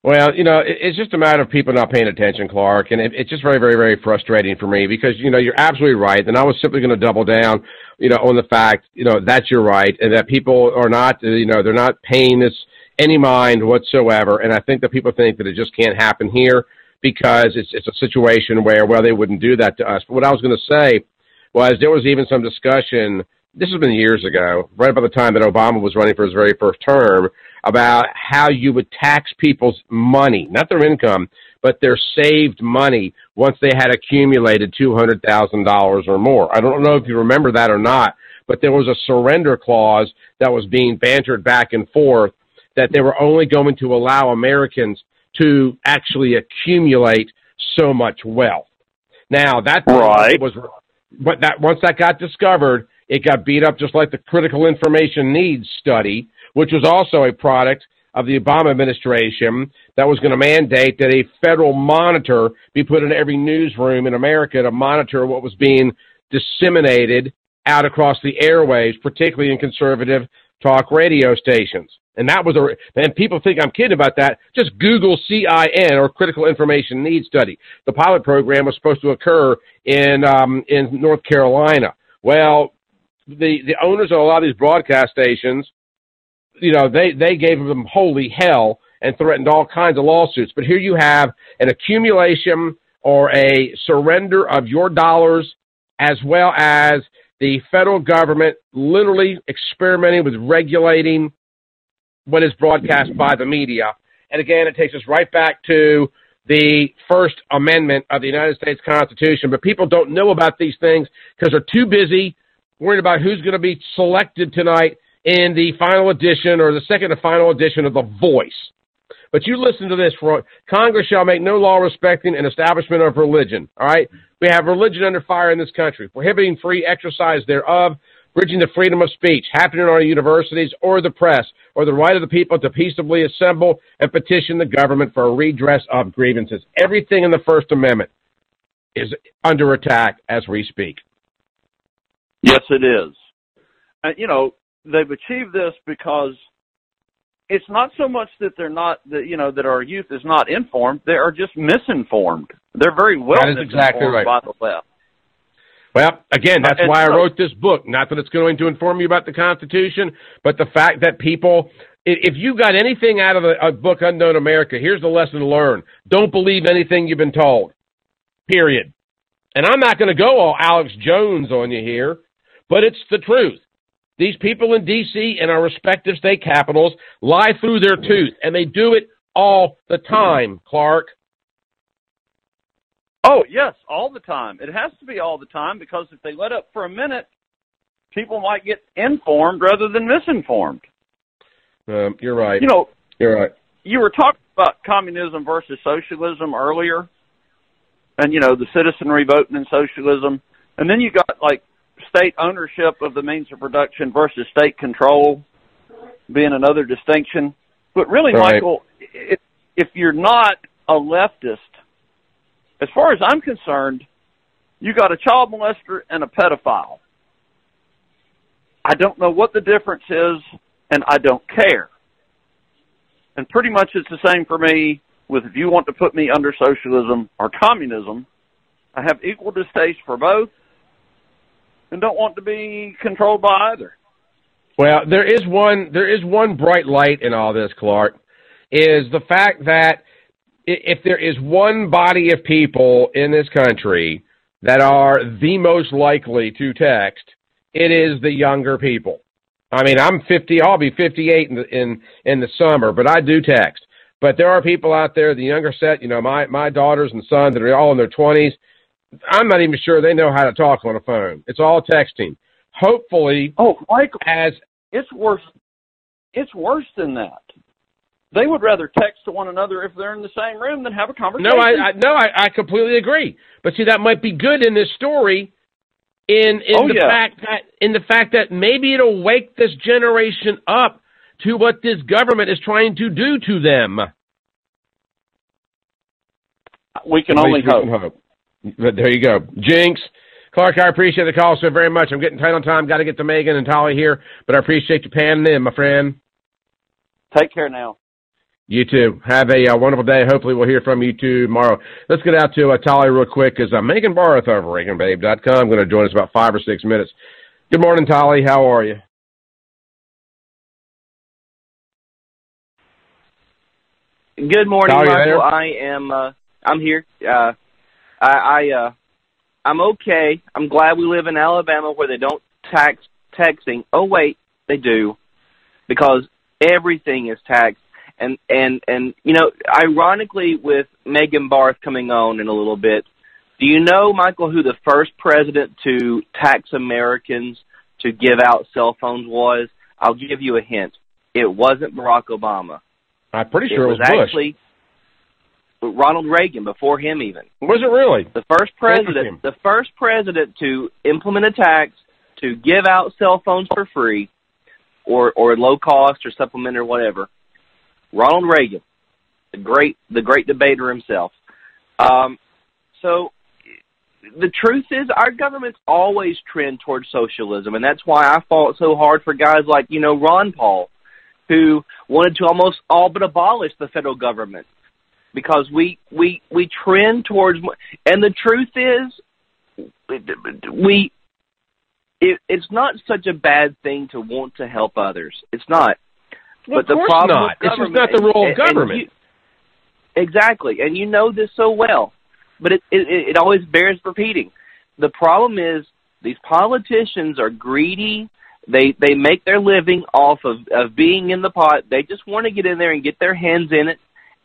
Well, it's just a matter of people not paying attention, Clark, and it's just very, very, very frustrating for me because, you're absolutely right, and I was simply going to double down, on the fact, that you're right, and that people are not, they're not paying this any mind whatsoever, and I think that people think that it just can't happen here because it's a situation where, well, they wouldn't do that to us. But what I was going to say was there was even some discussion, this has been years ago, right about the time that Obama was running for his very first term, about how you would tax people's money, not their income, but their saved money once they had accumulated $200,000 or more. I don't know if you remember that or not, but there was a surrender clause that was being bantered back and forth that they were only going to allow Americans to actually accumulate so much wealth. Now, that was, but that once that got discovered, it got beat up just like the Critical Information Needs Study, which was also a product of the Obama administration that was going to mandate that a federal monitor be put in every newsroom in America to monitor what was being disseminated out across the airwaves, particularly in conservative talk radio stations. And that was and people think I'm kidding about that. Just Google CIN or Critical Information Needs Study. The pilot program was supposed to occur in North Carolina. Well, the owners of a lot of these broadcast stations, they gave them holy hell and threatened all kinds of lawsuits. But here you have an accumulation or a surrender of your dollars, as well as the federal government literally experimenting with regulating what is broadcast by the media. And again, it takes us right back to the First Amendment of the United States Constitution. But people don't know about these things because they're too busy worried about who's going to be selected tonight in the final edition or the second to final edition of The Voice. But you listen to this. Congress shall make no law respecting an establishment of religion. All right? We have religion under fire in this country, prohibiting free exercise thereof, bridging the freedom of speech, happening in our universities or the press, or the right of the people to peaceably assemble and petition the government for a redress of grievances. Everything in the First Amendment is under attack as we speak. Yes, it is. They've achieved this because it's not so much that they're not, that our youth is not informed. They are just misinformed. They're very well misinformed exactly right. By the left. Well, again, that's why I wrote this book. Not that it's going to inform you about the Constitution, but the fact that people, if you got anything out of a book, Unknown America, here's the lesson to learn. Don't believe anything you've been told. Period. And I'm not going to go all Alex Jones on you here, but it's the truth. These people in D.C. and our respective state capitals lie through their tooth, and they do it all the time, Clark. Oh, yes, all the time. It has to be all the time because if they let up for a minute, people might get informed rather than misinformed. You're right. You're right. You were talking about communism versus socialism earlier, and, the citizenry voting in socialism, and then you got, state ownership of the means of production versus state control being another distinction. But really, right. Michael, if you're not a leftist, as far as I'm concerned, you got a child molester and a pedophile. I don't know what the difference is, and I don't care. And pretty much it's the same for me with if you want to put me under socialism or communism. I have equal distaste for both and don't want to be controlled by either. Well, there is one bright light in all this, Clark, is the fact that if there is one body of people in this country that are the most likely to text, it is the younger people. I mean, I'm 50. I'll be 58 in the summer, but I do text. But there are people out there, the younger set, my daughters and sons that are all in their 20s, I'm not even sure they know how to talk on a phone. It's all texting. Hopefully, Michael, it's worse. It's worse than that. They would rather text to one another if they're in the same room than have a conversation. No, I completely agree. But see, that might be good in this story. The fact that maybe it'll wake this generation up to what this government is trying to do to them. We can only hope. But there you go. Jinx. Clark, I appreciate the call so very much. I'm getting tight on time. Got to get to Megan and Tolly here, but I appreciate you panning in, my friend. Take care now. You too. Have a wonderful day. Hopefully we'll hear from you tomorrow. Let's get out to Tolly real quick because Megan Barth over ReaganBabe.com going to join us about 5 or 6 minutes. Good morning, Tolly. How are you? Good morning, Tolly, Michael. I'm here. I'm okay. I'm glad we live in Alabama where they don't tax texting. Oh, wait, they do, because everything is taxed. And ironically, with Megan Barth coming on in a little bit, do you know, Michael, who the first president to tax Americans to give out cell phones was? I'll give you a hint. It wasn't Barack Obama. I'm pretty sure it was Bush. Actually Ronald Reagan, before him even. Was it really? The first president to implement a tax to give out cell phones for free or low cost or supplement or whatever. Ronald Reagan, the great debater himself. So the truth is our government's always trend towards socialism, and that's why I fought so hard for guys like, Ron Paul, who wanted to almost all but abolish the federal government. Because we trend towards, and the truth is, it's not such a bad thing to want to help others. It's not. Well, but the problem with it's just not the role of government. Exactly, and you know this so well. But it always bears repeating. The problem is these politicians are greedy. They make their living off of being in the pot. They just want to get in there and get their hands in it,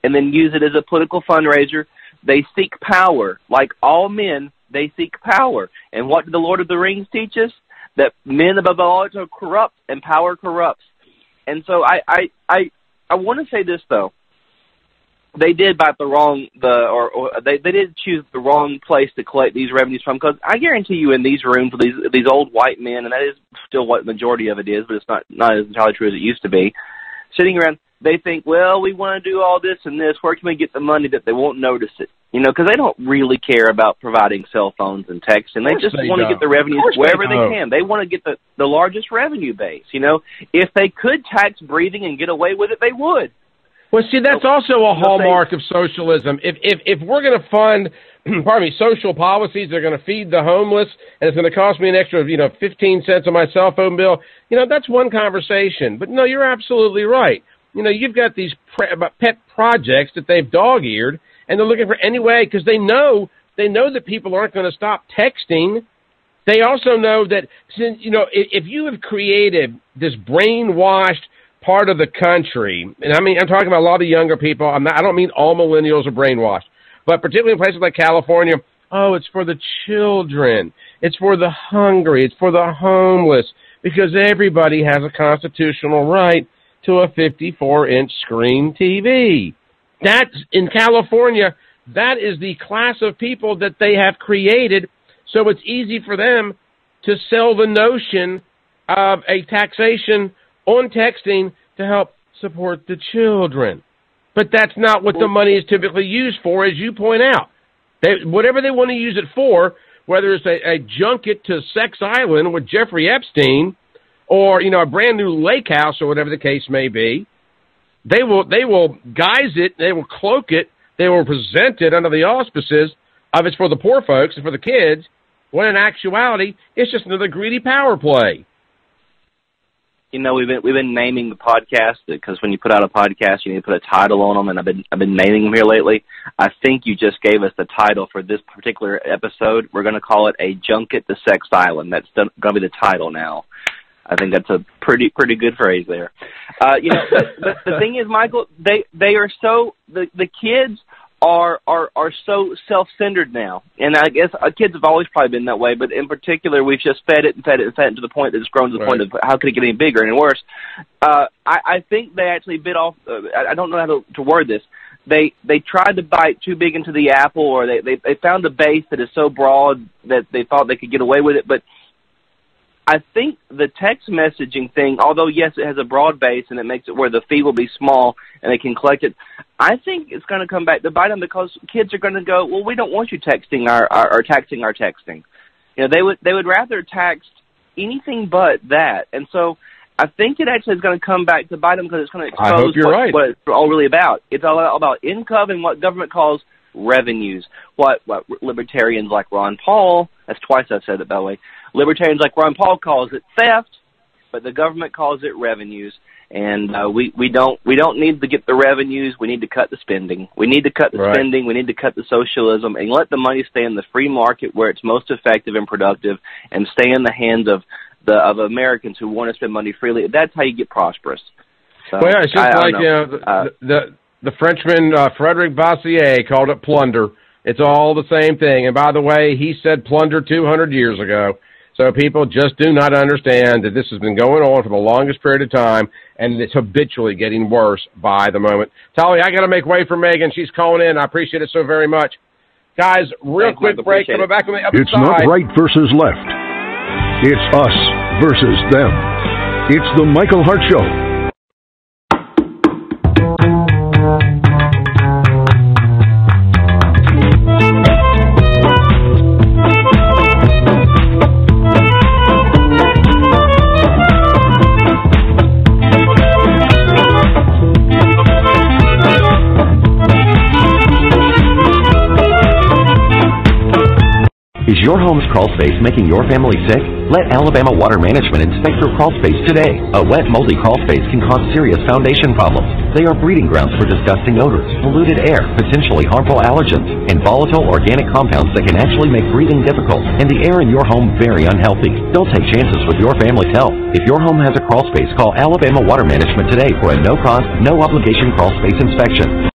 and then use it as a political fundraiser. They seek power. Like all men, they seek power. And what did the Lord of the Rings teach us? That men above all are corrupt, and power corrupts. And so I want to say this, though. They did bite they did choose the wrong place to collect these revenues from, because I guarantee you in these rooms with these old white men, and that is still what the majority of it is, but it's not as entirely true as it used to be, sitting around, they think, well, we want to do all this and this. Where can we get the money that they won't notice it? Because they don't really care about providing cell phones and texts, and they just want to get the revenues wherever they can. They want to get the largest revenue base. If they could tax breathing and get away with it, they would. Well, see, that's also a hallmark of socialism. If we're going to fund, social policies that are going to feed the homeless, and it's going to cost me an extra, 15 cents on my cell phone bill, that's one conversation. But no, you're absolutely right. You've got these pet projects that they've dog-eared, and they're looking for any way, because they know that people aren't going to stop texting. They also know that, if you have created this brainwashed part of the country, and I'm talking about a lot of younger people. I don't mean all millennials are brainwashed, but particularly in places like California, it's for the children, it's for the hungry, it's for the homeless, because everybody has a constitutional right to a 54-inch screen TV. That's in California. That is the class of people that they have created, so it's easy for them to sell the notion of a taxation on texting to help support the children. But that's not what the money is typically used for, as you point out. Whatever they want to use it for, whether it's a junket to Sex Island with Jeffrey Epstein, or, a brand new lake house, or whatever the case may be, they will guise it, they will cloak it, they will present it under the auspices of it's for the poor folks and for the kids, when in actuality, it's just another greedy power play. We've been naming the podcast, because when you put out a podcast, you need to put a title on them, and I've been naming them here lately. I think you just gave us the title for this particular episode. We're going to call it A Junket to Sex Island. That's going to be the title now. I think that's a pretty good phrase there. But the thing is, Michael, they are so the kids are so self-centered now, and I guess kids have always probably been that way. But in particular, we've just fed it to the point that it's grown to the point of how could it get any bigger and worse. I think they actually bit off. I don't know how to word this. They tried to bite too big into the apple, or they found a base that is so broad that they thought they could get away with it, but I think the text messaging thing, although, yes, it has a broad base and it makes it where the fee will be small and they can collect it, I think it's going to come back to bite them because kids are going to go, well, we don't want you texting our taxing our texting. They would rather tax anything but that. And so I think it actually is going to come back to bite them because it's going to expose what it's all really about. It's all about income and what government calls revenues. What libertarians like Ron Paul, that's twice I've said it, by the way, libertarians like Ron Paul calls it theft, but the government calls it revenues. And we don't need to get the revenues. We need to cut the spending. We need to cut the spending. We need to cut the socialism and let the money stay in the free market where it's most effective and productive, and stay in the hands of Americans who want to spend money freely. That's how you get prosperous. So, well, it's just the Frenchman Frederic Bastiat called it plunder. It's all the same thing. And by the way, he said plunder 200 years ago. So people just do not understand that this has been going on for the longest period of time, and it's habitually getting worse by the moment. Tolly, I got to make way for Megan. She's calling in. I appreciate it so very much. Guys, quick break. Coming back on the other side. It's not right versus left. It's us versus them. It's the Michael Hart Show. Is your home's crawl space making your family sick? Let Alabama Water Management inspect your crawl space today. A wet, moldy crawl space can cause serious foundation problems. They are breeding grounds for disgusting odors, polluted air, potentially harmful allergens, and volatile organic compounds that can actually make breathing difficult and the air in your home very unhealthy. Don't take chances with your family's health. If your home has a crawl space, call Alabama Water Management today for a no-cost, no-obligation crawl space inspection.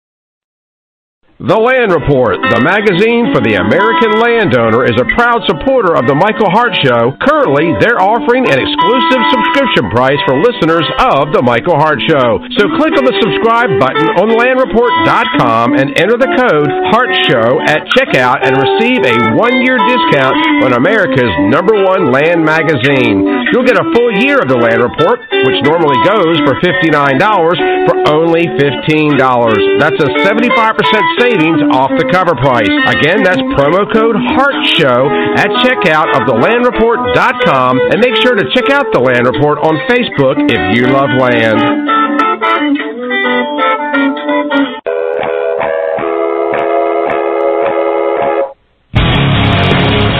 The Land Report, the magazine for the American landowner, is a proud supporter of the Michael Hart Show. Currently, they're offering an exclusive subscription price for listeners of the Michael Hart Show. So click on the subscribe button on landreport.com and enter the code HARTSHOW at checkout and receive a 1-year discount on America's #1 land magazine. You'll get a full year of the Land Report, which normally goes for $59, for only $15. That's a 75% savings off the cover price. Again, that's promo code HARTSHOW at checkout of thelandreport.com, and make sure to check out the Land Report on Facebook if you love land.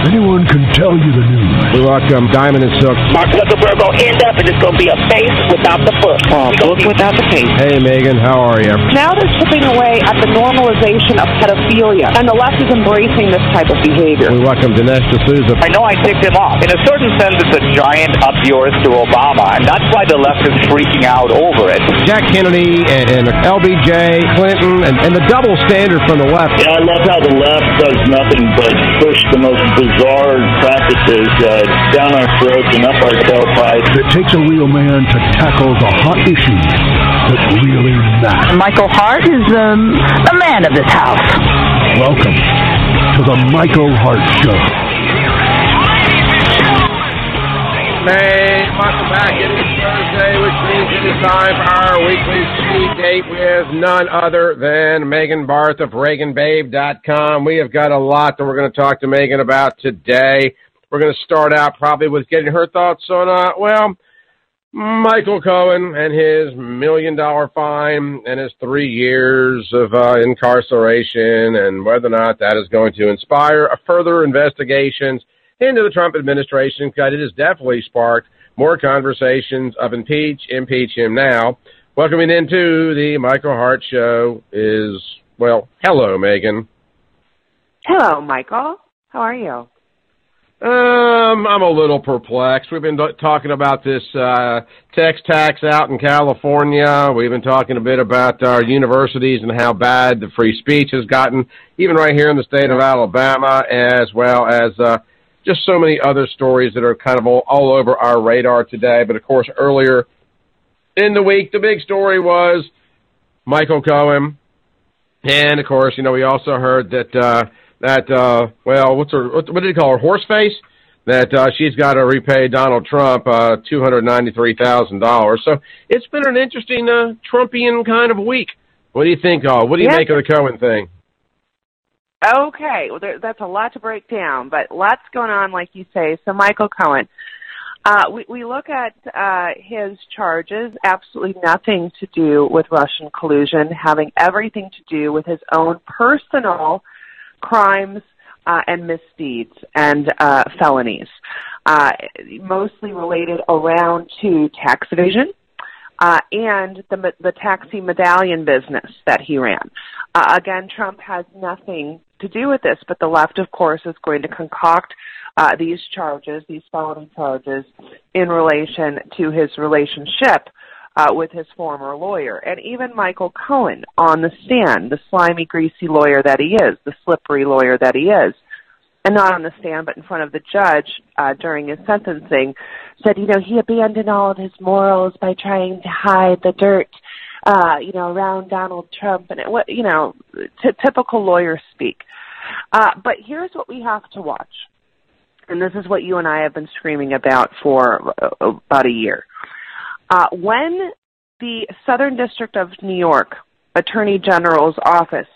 Anyone can tell you the news. We welcome Diamond and Silk. Mark Zuckerberg will end up, and it's going to be a face without the book. Book without the face. Hey, Megan, how are you? Now they're chipping away at the normalization of pedophilia, and the left is embracing this type of behavior. We welcome Dinesh D'Souza. I know I ticked him off. In a certain sense, it's a giant up yours to Obama, and that's why the left is freaking out over it. Jack Kennedy and LBJ, Clinton, and the double standard from the left. Yeah, I love how the left does nothing but push the most bizarre practices down our throats and up our tailpipes. It takes a real man to tackle the hot issues that really matter. Michael Hart is the man of this house. Welcome to the Michael Hart Show. Hey, welcome back. It is Thursday, which means it is time for our weekly speed date with none other than Megan Barth of ReaganBabe.com. We have got a lot that we're going to talk to Megan about today. We're going to start out probably with getting her thoughts on, Michael Cohen and his $1 million fine and his 3 years of incarceration, and whether or not that is going to inspire a further investigations into the Trump administration, because it has definitely sparked more conversations of impeach him now. Welcoming into the Michael Hart Show is, hello, Megan. Hello, Michael. How are you? I'm a little perplexed. We've been talking about this tax out in California. We've been talking a bit about our universities and how bad the free speech has gotten, even right here in the state of Alabama, as well as just so many other stories that are kind of all over our radar today. But, of course, earlier in the week, the big story was Michael Cohen. And, of course, we also heard that what did he call her, horseface? That she's got to repay Donald Trump $293,000. So it's been an interesting Trumpian kind of week. What do you think? What do you make of the Cohen thing? Okay, well, that's a lot to break down, but lots going on, like you say. So Michael Cohen, we look at his charges, absolutely nothing to do with Russian collusion, having everything to do with his own personal crimes and misdeeds and felonies, mostly related around to tax evasion and the taxi medallion business that he ran. Again, Trump has nothing to do with this, but the left, of course, is going to concoct these charges, these felony charges, in relation to his relationship with his former lawyer. And even Michael Cohen on the stand, the slimy, greasy lawyer that he is, the slippery lawyer that he is, and not on the stand but in front of the judge during his sentencing, said, he abandoned all of his morals by trying to hide the dirt, around Donald Trump, and typical lawyer speak. But here's what we have to watch, and this is what you and I have been screaming about for about a year. When the Southern District of New York Attorney General's office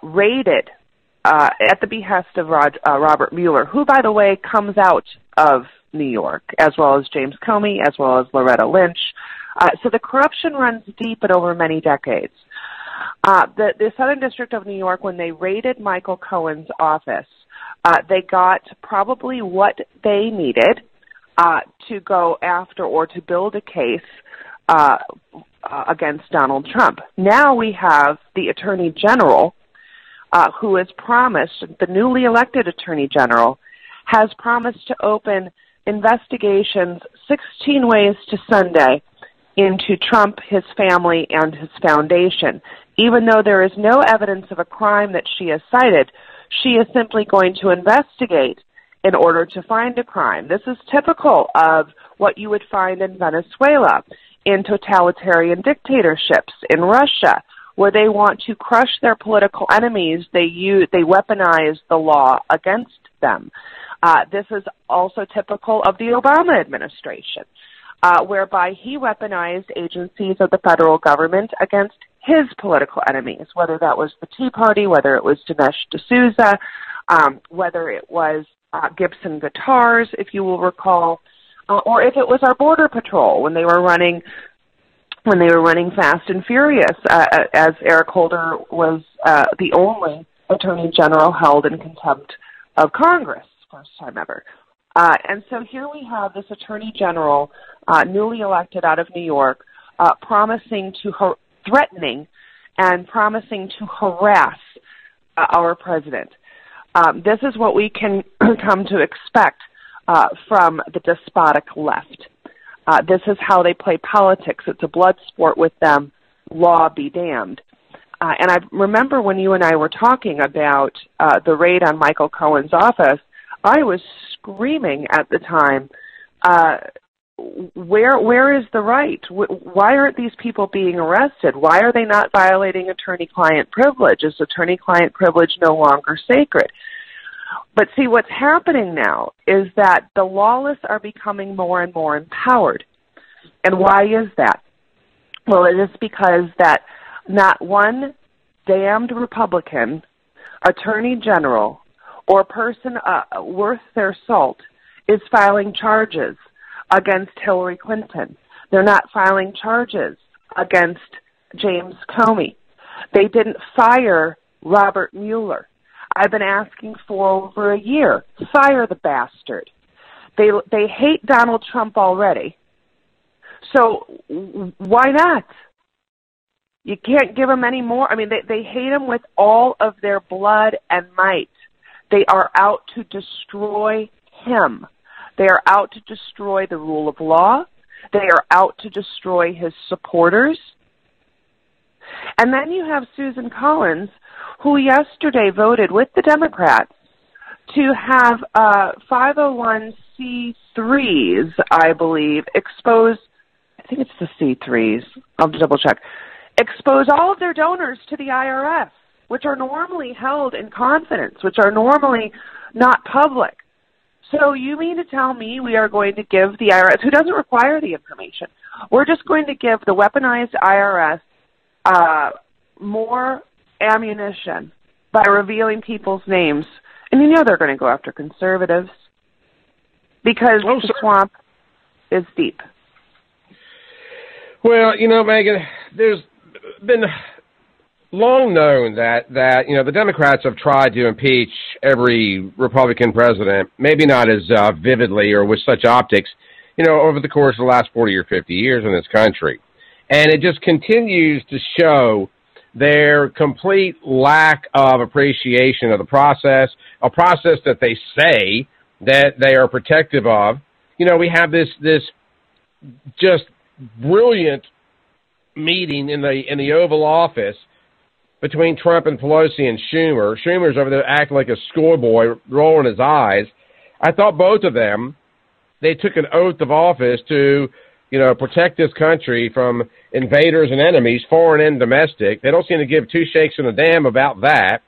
raided, at the behest of Robert Mueller, who, by the way, comes out of New York, as well as James Comey, as well as Loretta Lynch. So the corruption runs deep and over many decades. The Southern District of New York, when they raided Michael Cohen's office, they got probably what they needed to go after or to build a case against Donald Trump. Now we have the Attorney General who has promised, the newly elected Attorney General, has promised to open investigations 16 ways to Sunday into Trump, his family, and his foundation. Even though there is no evidence of a crime that she has cited, she is simply going to investigate in order to find a crime. This is typical of what you would find in Venezuela, in totalitarian dictatorships, in Russia, where they want to crush their political enemies. They weaponize the law against them. This is also typical of the Obama administration, whereby he weaponized agencies of the federal government against his political enemies, whether that was the Tea Party, whether it was Dinesh D'Souza, whether it was Gibson Guitars, if you will recall, or if it was our Border Patrol when they were running Fast and Furious, as Eric Holder was the only Attorney General held in contempt of Congress, first time ever. And so here we have this Attorney General, newly elected out of New York, threatening and promising to harass our president. This is what we can come to expect from the despotic left. This is how they play politics. It's a blood sport with them, law be damned. And I remember when you and I were talking about the raid on Michael Cohen's office, I was screaming at the time, where is the right? Why aren't these people being arrested? Why are they not violating attorney-client privilege? Is attorney-client privilege no longer sacred? But see, what's happening now is that the lawless are becoming more and more empowered. And why is that? Well, it is because that not one damned Republican, attorney general, or person worth their salt is filing charges against Hillary Clinton. They're not filing charges against James Comey. They didn't fire Robert Mueller. I've been asking for over a year, fire the bastard. They hate Donald Trump already. So why not? You can't give them any more. I mean, they hate him with all of their blood and might. They are out to destroy him. They are out to destroy the rule of law. They are out to destroy his supporters. And then you have Susan Collins, who yesterday voted with the Democrats to have 501c3s, I believe, expose, I think it's the C3s, I'll double check, expose all of their donors to the IRS, which are normally held in confidence, which are normally not public. So you mean to tell me we are going to give the IRS, who doesn't require the information, we're just going to give the weaponized IRS more ammunition by revealing people's names? And you know they're going to go after conservatives because the swamp is deep. Well, Megan, there's been long known that the Democrats have tried to impeach every Republican president, maybe not as vividly or with such optics, over the course of the last 40 or 50 years in this country. And it just continues to show their complete lack of appreciation of the process, a process that they say that they are protective of. We have this just brilliant meeting in the Oval Office between Trump and Pelosi and Schumer. Schumer's over there acting like a schoolboy, rolling his eyes. I thought both of them, they took an oath of office to, protect this country from invaders and enemies, foreign and domestic. They don't seem to give two shakes and a damn about that.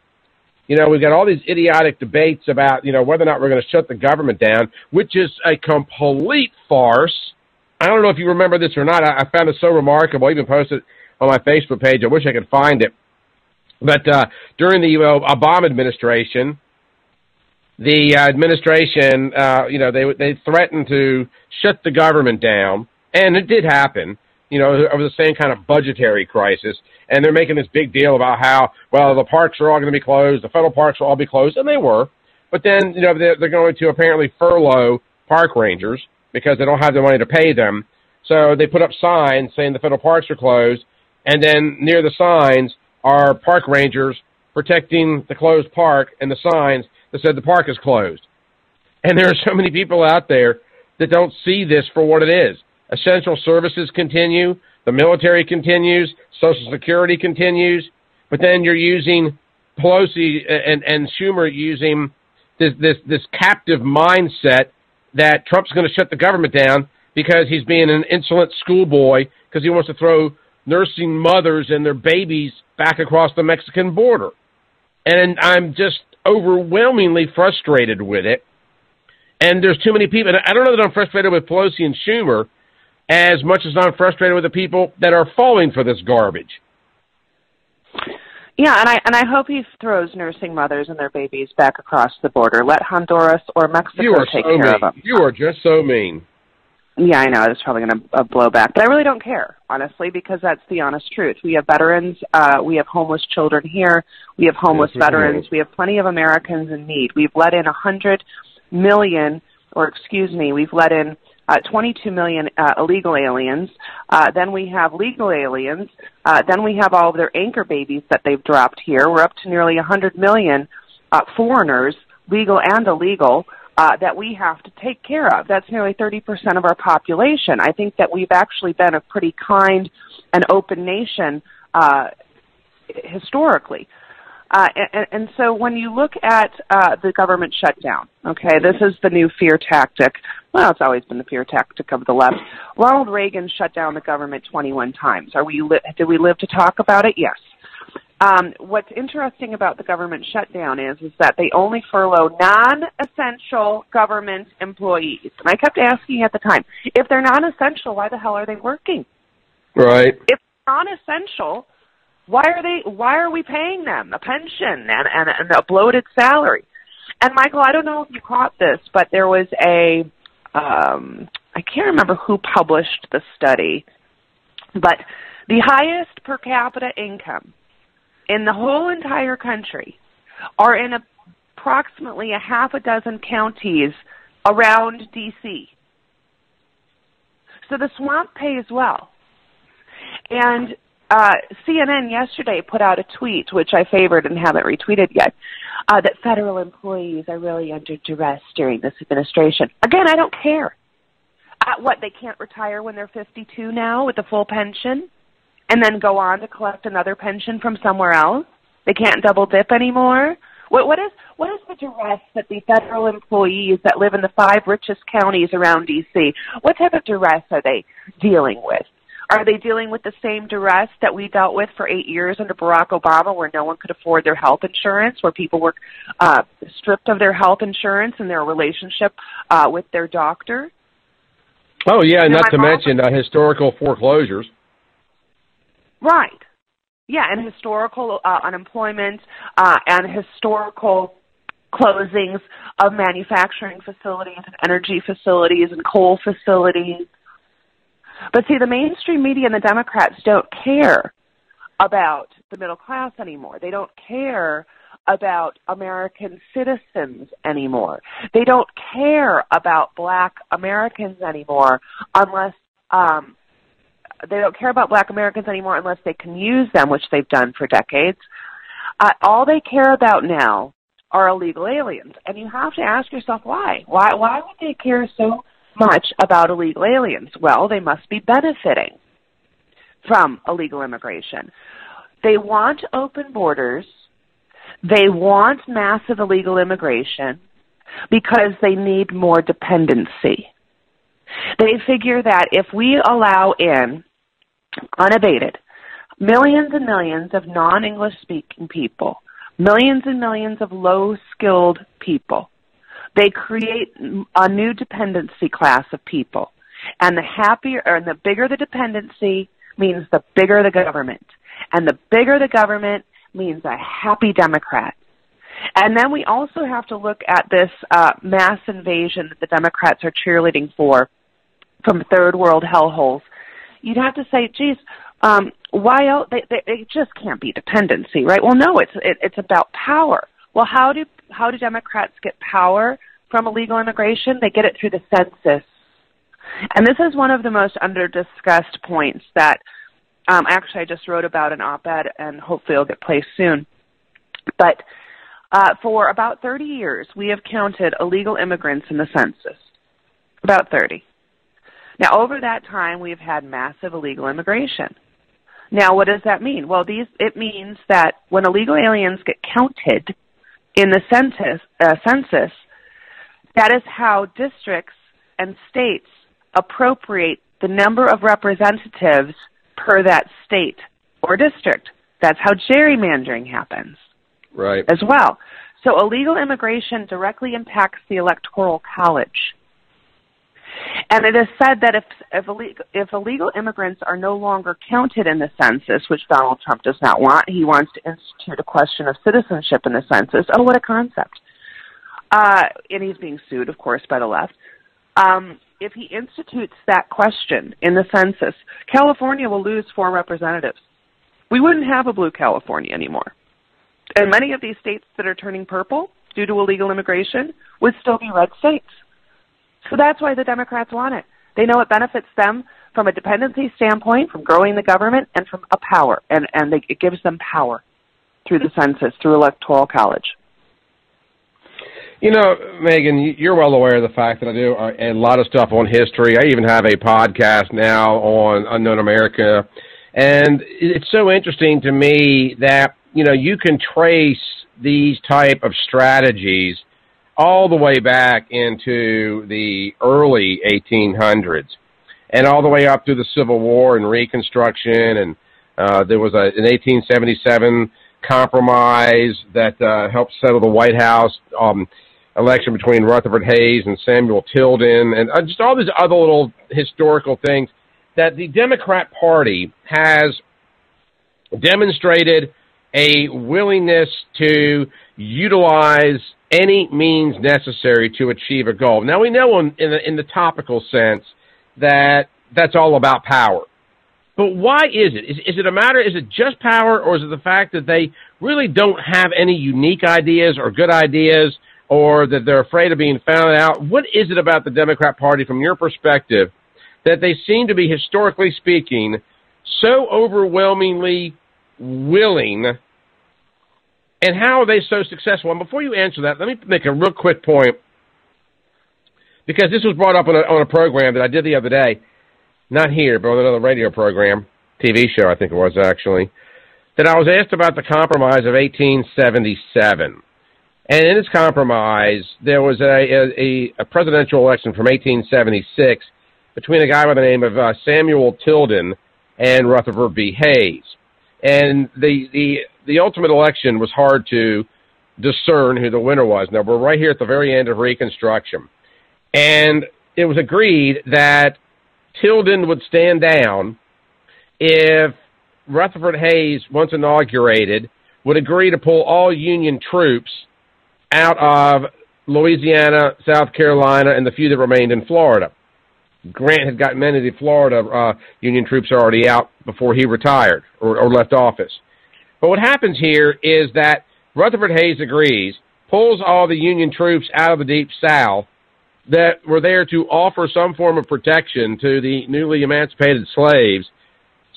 We've got all these idiotic debates about, whether or not we're going to shut the government down, which is a complete farce. I don't know if you remember this or not. I found it so remarkable. I even posted it on my Facebook page. I wish I could find it. But during the Obama administration, the administration, they threatened to shut the government down, and it did happen, over the same kind of budgetary crisis. And they're making this big deal about how, the parks are all going to be closed, the federal parks will all be closed, and they were. But then, they're going to apparently furlough park rangers because they don't have the money to pay them. So they put up signs saying the federal parks are closed, and then near the signs are park rangers protecting the closed park and the signs that said the park is closed. And there are so many people out there that don't see this for what it is. Essential services continue, the military continues, Social Security continues, but then you're using Pelosi and Schumer using this captive mindset that Trump's going to shut the government down because he's being an insolent schoolboy because he wants to throw nursing mothers and their babies back across the Mexican border. And I'm just overwhelmingly frustrated with it. And there's too many people. And I don't know that I'm frustrated with Pelosi and Schumer as much as I'm frustrated with the people that are falling for this garbage. Yeah, and I hope he throws nursing mothers and their babies back across the border. Let Honduras or Mexico take care of them. You are just so mean. Yeah, I know. It's probably going to blow back. But I really don't care, honestly, because that's the honest truth. We have veterans. We have homeless children here. We have homeless veterans. We have plenty of Americans in need. We've let in 100 million, we've let in 22 million illegal aliens. Then we have legal aliens. Then we have all of their anchor babies that they've dropped here. We're up to nearly 100 million foreigners, legal and illegal, that we have to take care of. That's nearly 30% of our population. I think that we've actually been a pretty kind and open nation historically. And so when you look at the government shutdown, okay, this is the new fear tactic. Well, it's always been the fear tactic of the left. Ronald Reagan shut down the government 21 times. Did we live to talk about it? Yes. What's interesting about the government shutdown is that they only furlough non-essential government employees. And I kept asking at the time, if they're non-essential, why the hell are they working? Right. If they're non-essential, why are we paying them a pension and a bloated salary? And Michael, I don't know if you caught this, but there was I can't remember who published the study, but the highest per capita income in the whole entire country are in approximately a half a dozen counties around D.C. So the swamp pays well. And CNN yesterday put out a tweet, which I favored and haven't retweeted yet, that federal employees are really under duress during this administration. Again, I don't care. What, they can't retire when they're 52 now with the full pension and then go on to collect another pension from somewhere else? They can't double dip anymore? What is the duress that the federal employees that live in the 5 richest counties around D.C., what type of duress are they dealing with? Are they dealing with the same duress that we dealt with for 8 years under Barack Obama, where no one could afford their health insurance, where people were stripped of their health insurance and their relationship with their doctor? Oh, yeah, and not to mention historical foreclosures. Right. Yeah, and historical unemployment and historical closings of manufacturing facilities and energy facilities and coal facilities. But see, the mainstream media and the Democrats don't care about the middle class anymore. They don't care about American citizens anymore. They don't care about black Americans anymore unless they can use them, which they've done for decades. All they care about now are illegal aliens. And you have to ask yourself why. Why would they care so much about illegal aliens? Well, they must be benefiting from illegal immigration. They want open borders. They want massive illegal immigration because they need more dependency. They figure that if we allow in, unabated, millions and millions of non-English speaking people, millions and millions of low-skilled people, they create a new dependency class of people. And the bigger the dependency means the bigger the government. And the bigger the government means a happy Democrat. And then we also have to look at this mass invasion that the Democrats are cheerleading for from third world hellholes. You'd have to say, geez, why else? They just can't be dependency, right? Well, no, it's about power. Well, how do Democrats get power from illegal immigration? They get it through the census. And this is one of the most under-discussed points that actually I just wrote about an op-ed, and hopefully it'll get placed soon. But for about 30 years, we have counted illegal immigrants in the census. About 30. Now, over that time, we've had massive illegal immigration. Now, what does that mean? Well, it means that when illegal aliens get counted in the census, that is how districts and states appropriate the number of representatives per that state or district. That's how gerrymandering happens. Right. As well. So illegal immigration directly impacts the Electoral College. And it is said that if illegal immigrants are no longer counted in the census, which Donald Trump does not want, he wants to institute a question of citizenship in the census. Oh, what a concept. And he's being sued, of course, by the left. If he institutes that question in the census, California will lose 4 representatives. We wouldn't have a blue California anymore. And many of these states that are turning purple due to illegal immigration would still be red states. So that's why the Democrats want it. They know it benefits them from a dependency standpoint, from growing the government, and from a power. And it gives them power through the census, through Electoral College. You know, Megan, you're well aware of the fact that I do a lot of stuff on history. I even have a podcast now on Unknown America. And it's so interesting to me that, you know, you can trace these type of strategies all the way back into the early 1800s and all the way up through the Civil War and Reconstruction. And there was an 1877 compromise that helped settle the White House election between Rutherford Hayes and Samuel Tilden, and just all these other little historical things that the Democrat Party has demonstrated a willingness to utilize any means necessary to achieve a goal. Now, we know in the topical sense that that's all about power. But why is it? Is it a matter, is it just power, or is it the fact that they really don't have any unique ideas or good ideas, or that they're afraid of being found out? What is it about the Democrat Party, from your perspective, that they seem to be, historically speaking, so overwhelmingly willing And how are they so successful? And before you answer that, let me make a real quick point, because this was brought up on a program that I did the other day, not here, but on another radio program, TV show I think it was actually, that I was asked about the Compromise of 1877. And in this compromise, there was a presidential election from 1876 between a guy by the name of Samuel Tilden and Rutherford B. Hayes. And the ultimate election was hard to discern who the winner was. Now, we're right here at the very end of Reconstruction. And it was agreed that Tilden would stand down if Rutherford Hayes, once inaugurated, would agree to pull all Union troops out of Louisiana, South Carolina, and the few that remained in Florida. Grant had gotten many of the Florida Union troops already out before he retired or left office. But what happens here is that Rutherford Hayes agrees, pulls all the Union troops out of the Deep South that were there to offer some form of protection to the newly emancipated slaves.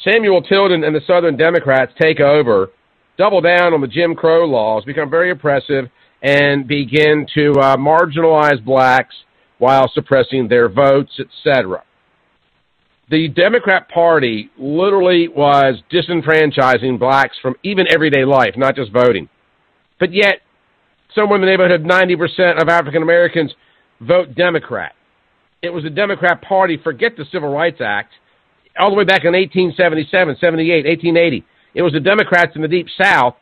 Samuel Tilden and the Southern Democrats take over, double down on the Jim Crow laws, become very oppressive, and begin to marginalize blacks while suppressing their votes, etc. The Democrat Party literally was disenfranchising blacks from even everyday life, not just voting. But yet, somewhere in the neighborhood of 90% of African Americans vote Democrat. It was the Democrat Party, forget the Civil Rights Act, all the way back in 1877, 78, 1880. It was the Democrats in the Deep South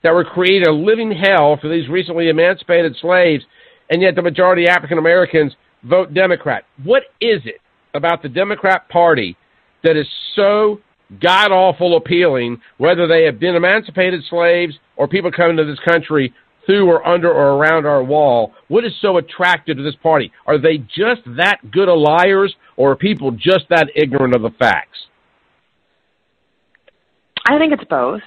that were creating a living hell for these recently emancipated slaves, and yet the majority of African Americans vote Democrat. What is it about the Democrat Party that is so god-awful appealing, whether they have been emancipated slaves or people coming to this country through or under or around our wall? What is so attractive to this party? Are they just that good of liars, or are people just that ignorant of the facts? I think it's both.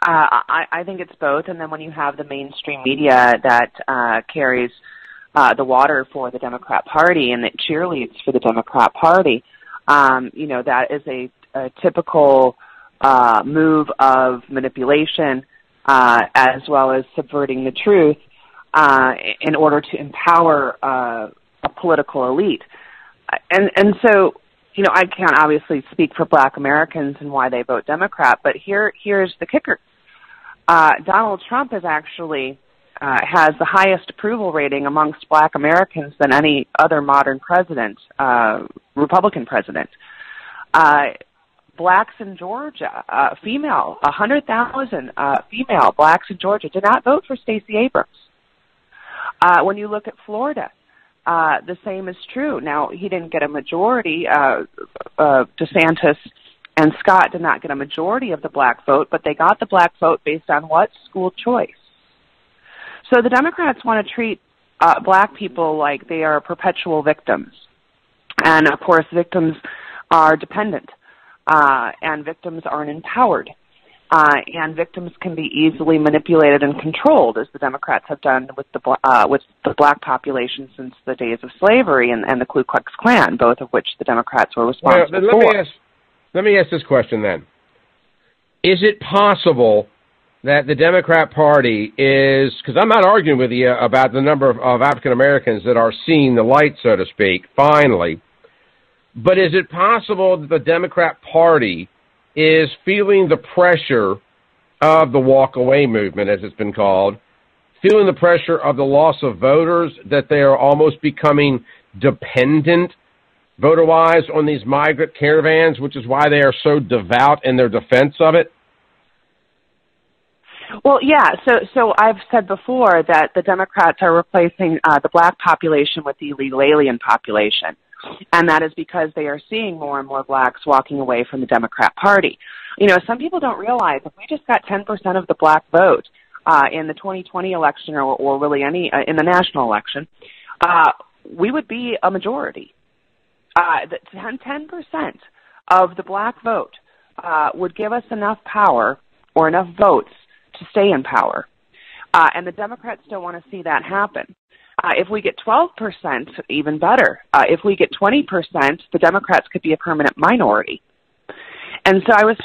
I think it's both, and then when you have the mainstream media that carries the water for the Democrat Party and that cheerleads for the Democrat Party, that is a typical move of manipulation as well as subverting the truth in order to empower a political elite. And so, I can't obviously speak for Black Americans and why they vote Democrat, but here's the kicker. Donald Trump is actually has the highest approval rating amongst Black Americans than any other modern president, Republican president. Blacks in Georgia, 100,000 female blacks in Georgia did not vote for Stacey Abrams. When you look at Florida, the same is true. Now, he didn't get a majority. DeSantis and Scott did not get a majority of the black vote, but they got the black vote based on what? School choice. So the Democrats want to treat black people like they are perpetual victims. And, of course, victims are dependent, and victims aren't empowered. And victims can be easily manipulated and controlled, as the Democrats have done with the black population since the days of slavery and the Ku Klux Klan, both of which the Democrats were responsible for. Let me ask this question then. Is it possible that the Democrat Party is, because I'm not arguing with you about the number of African Americans that are seeing the light, so to speak, finally, but is it possible that the Democrat Party is feeling the pressure of the walk-away movement, as it's been called, feeling the pressure of the loss of voters, that they are almost becoming dependent, voter-wise, on these migrant caravans, which is why they are so devout in their defense of it? Well, yeah, so I've said before that the Democrats are replacing the black population with the illegal alien population. And that is because they are seeing more and more blacks walking away from the Democrat Party. Some people don't realize if we just got 10% of the black vote in the 2020 election or really any in the national election, we would be a majority. 10% of the black vote would give us enough power or enough votes to stay in power. And the Democrats don't want to see that happen. If we get 12%, even better. If we get 20%, the Democrats could be a permanent minority. And so I was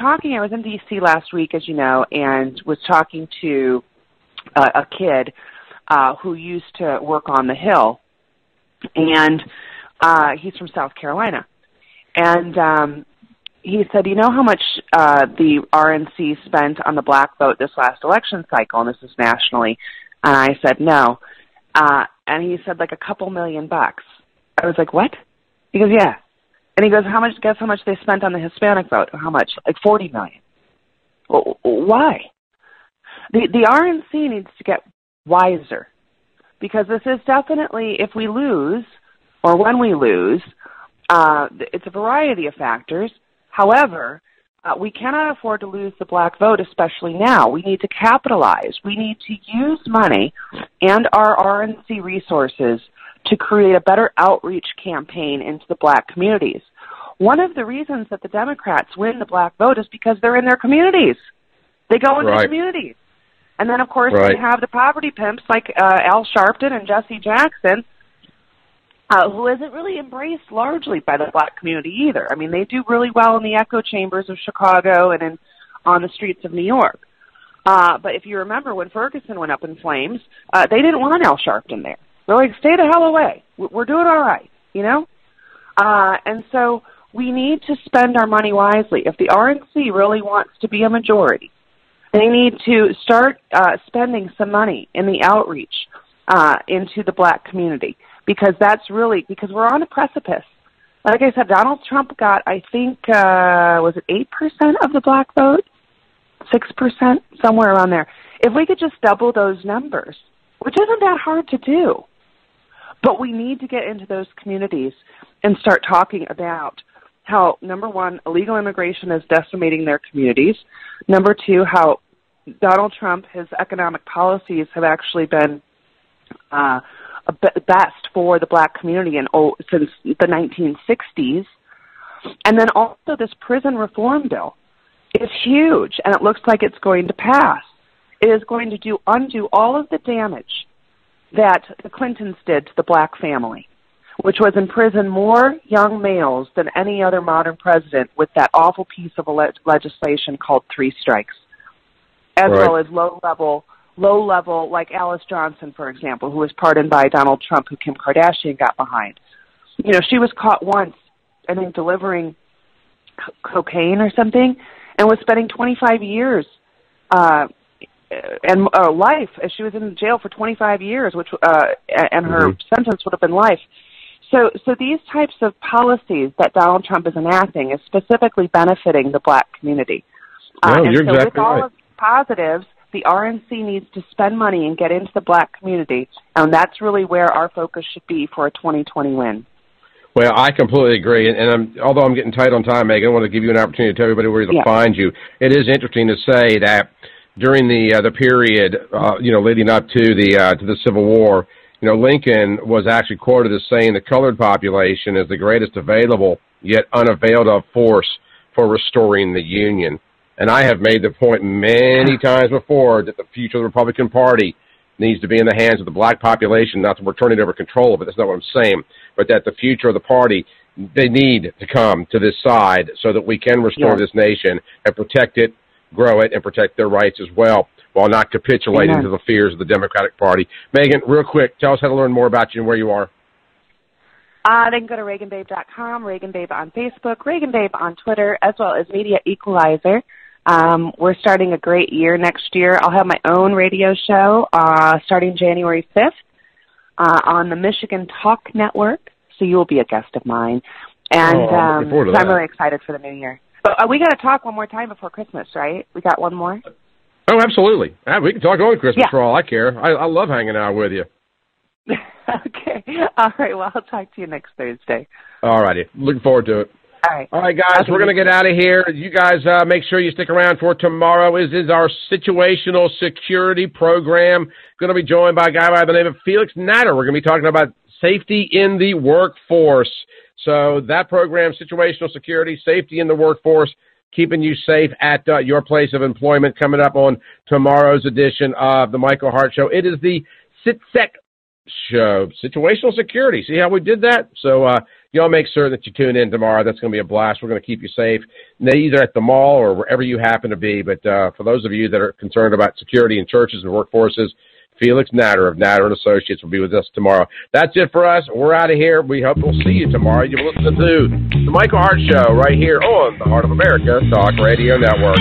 in D.C. last week, as you know, and was talking to a kid who used to work on the Hill, and he's from South Carolina. And he said, you know how much the RNC spent on the black vote this last election cycle, and this is nationally? And I said, no. And he said, like, a couple $1 million. I was like, what? He goes, yeah. And he goes, guess how much they spent on the Hispanic vote? How much? Like $40 million. Well, why? The RNC needs to get wiser, because this is definitely, if we lose, or when we lose, it's a variety of factors. However, we cannot afford to lose the black vote, especially now. We need to capitalize. We need to use money and our RNC resources to create a better outreach campaign into the black communities. One of the reasons that the Democrats win the black vote is because they're in their communities. They go into the communities. And then, of course, we have the poverty pimps like Al Sharpton and Jesse Jackson, who isn't really embraced largely by the black community either. I mean, they do really well in the echo chambers of Chicago and on the streets of New York. But if you remember when Ferguson went up in flames, they didn't want Al Sharpton there. They're like, stay the hell away. We're doing all right, you know? And so we need to spend our money wisely. If the RNC really wants to be a majority, they need to start spending some money in the outreach into the black community, because that's really, because we're on a precipice. Like I said, Donald Trump got, I think, was it 8% of the black vote? 6%? Somewhere around there. If we could just double those numbers, which isn't that hard to do, but we need to get into those communities and start talking about how, number one, illegal immigration is decimating their communities. Number two, how Donald Trump, his economic policies have actually been best for the black community since the 1960s. And then also this prison reform bill is huge, and it looks like it's going to pass. It is going to undo all of the damage that the Clintons did to the black family, which was imprison more young males than any other modern president with that awful piece of legislation called 3 strikes, as well as low level, like Alice Johnson, for example, who was pardoned by Donald Trump, who Kim Kardashian got behind. You know, she was caught once, I think, delivering cocaine or something, and was spending 25 years and life. She was in jail for 25 years, which and her sentence would have been life. So these types of policies that Donald Trump is enacting is specifically benefiting the black community. You're exactly with all of the positives, the RNC needs to spend money and get into the black community, and that's really where our focus should be for a 2020 win. Well, I completely agree, and although I'm getting tight on time, Megan, I want to give you an opportunity to tell everybody where to find you. It is interesting to say that during the period, leading up to the Civil War, Lincoln was actually quoted as saying the colored population is the greatest available yet unavailed of force for restoring the Union. And I have made the point many times before that the future of the Republican Party needs to be in the hands of the black population, not that we're turning over control of it, that's not what I'm saying, but that the future of the party, they need to come to this side so that we can restore this nation and protect it, grow it, and protect their rights as well, while not capitulating to the fears of the Democratic Party. Megan, real quick, tell us how to learn more about you and where you are. They can go to ReaganBabe.com, ReaganBabe on Facebook, ReaganBabe on Twitter, as well as Media Equalizer. We're starting a great year next year. I'll have my own radio show starting January 5th on the Michigan Talk Network, so you will be a guest of mine. And I'm really excited for the new year. But we got to talk one more time before Christmas, right? We got one more? Oh, absolutely. We can talk on Christmas for all I care. I love hanging out with you. Okay. All right. Well, I'll talk to you next Thursday. All righty. Looking forward to it. All right, guys, we're going to get out of here. You guys make sure you stick around for tomorrow. This is our situational security program. Going to be joined by a guy by the name of Felix Natter. We're going to be talking about safety in the workforce. So that program, situational security, safety in the workforce, keeping you safe at your place of employment, coming up on tomorrow's edition of the Michael Hart Show. It is the SITSEC Show, situational security. See how we did that? So y'all make sure that you tune in tomorrow. That's going to be a blast. We're going to keep you safe, either at the mall or wherever you happen to be. But for those of you that are concerned about security in churches and workforces, Felix Natter of Natter & Associates will be with us tomorrow. That's it for us. We're out of here. We hope we'll see you tomorrow. You're listening to The Michael Hart Show right here on the Heart of America Talk Radio Network.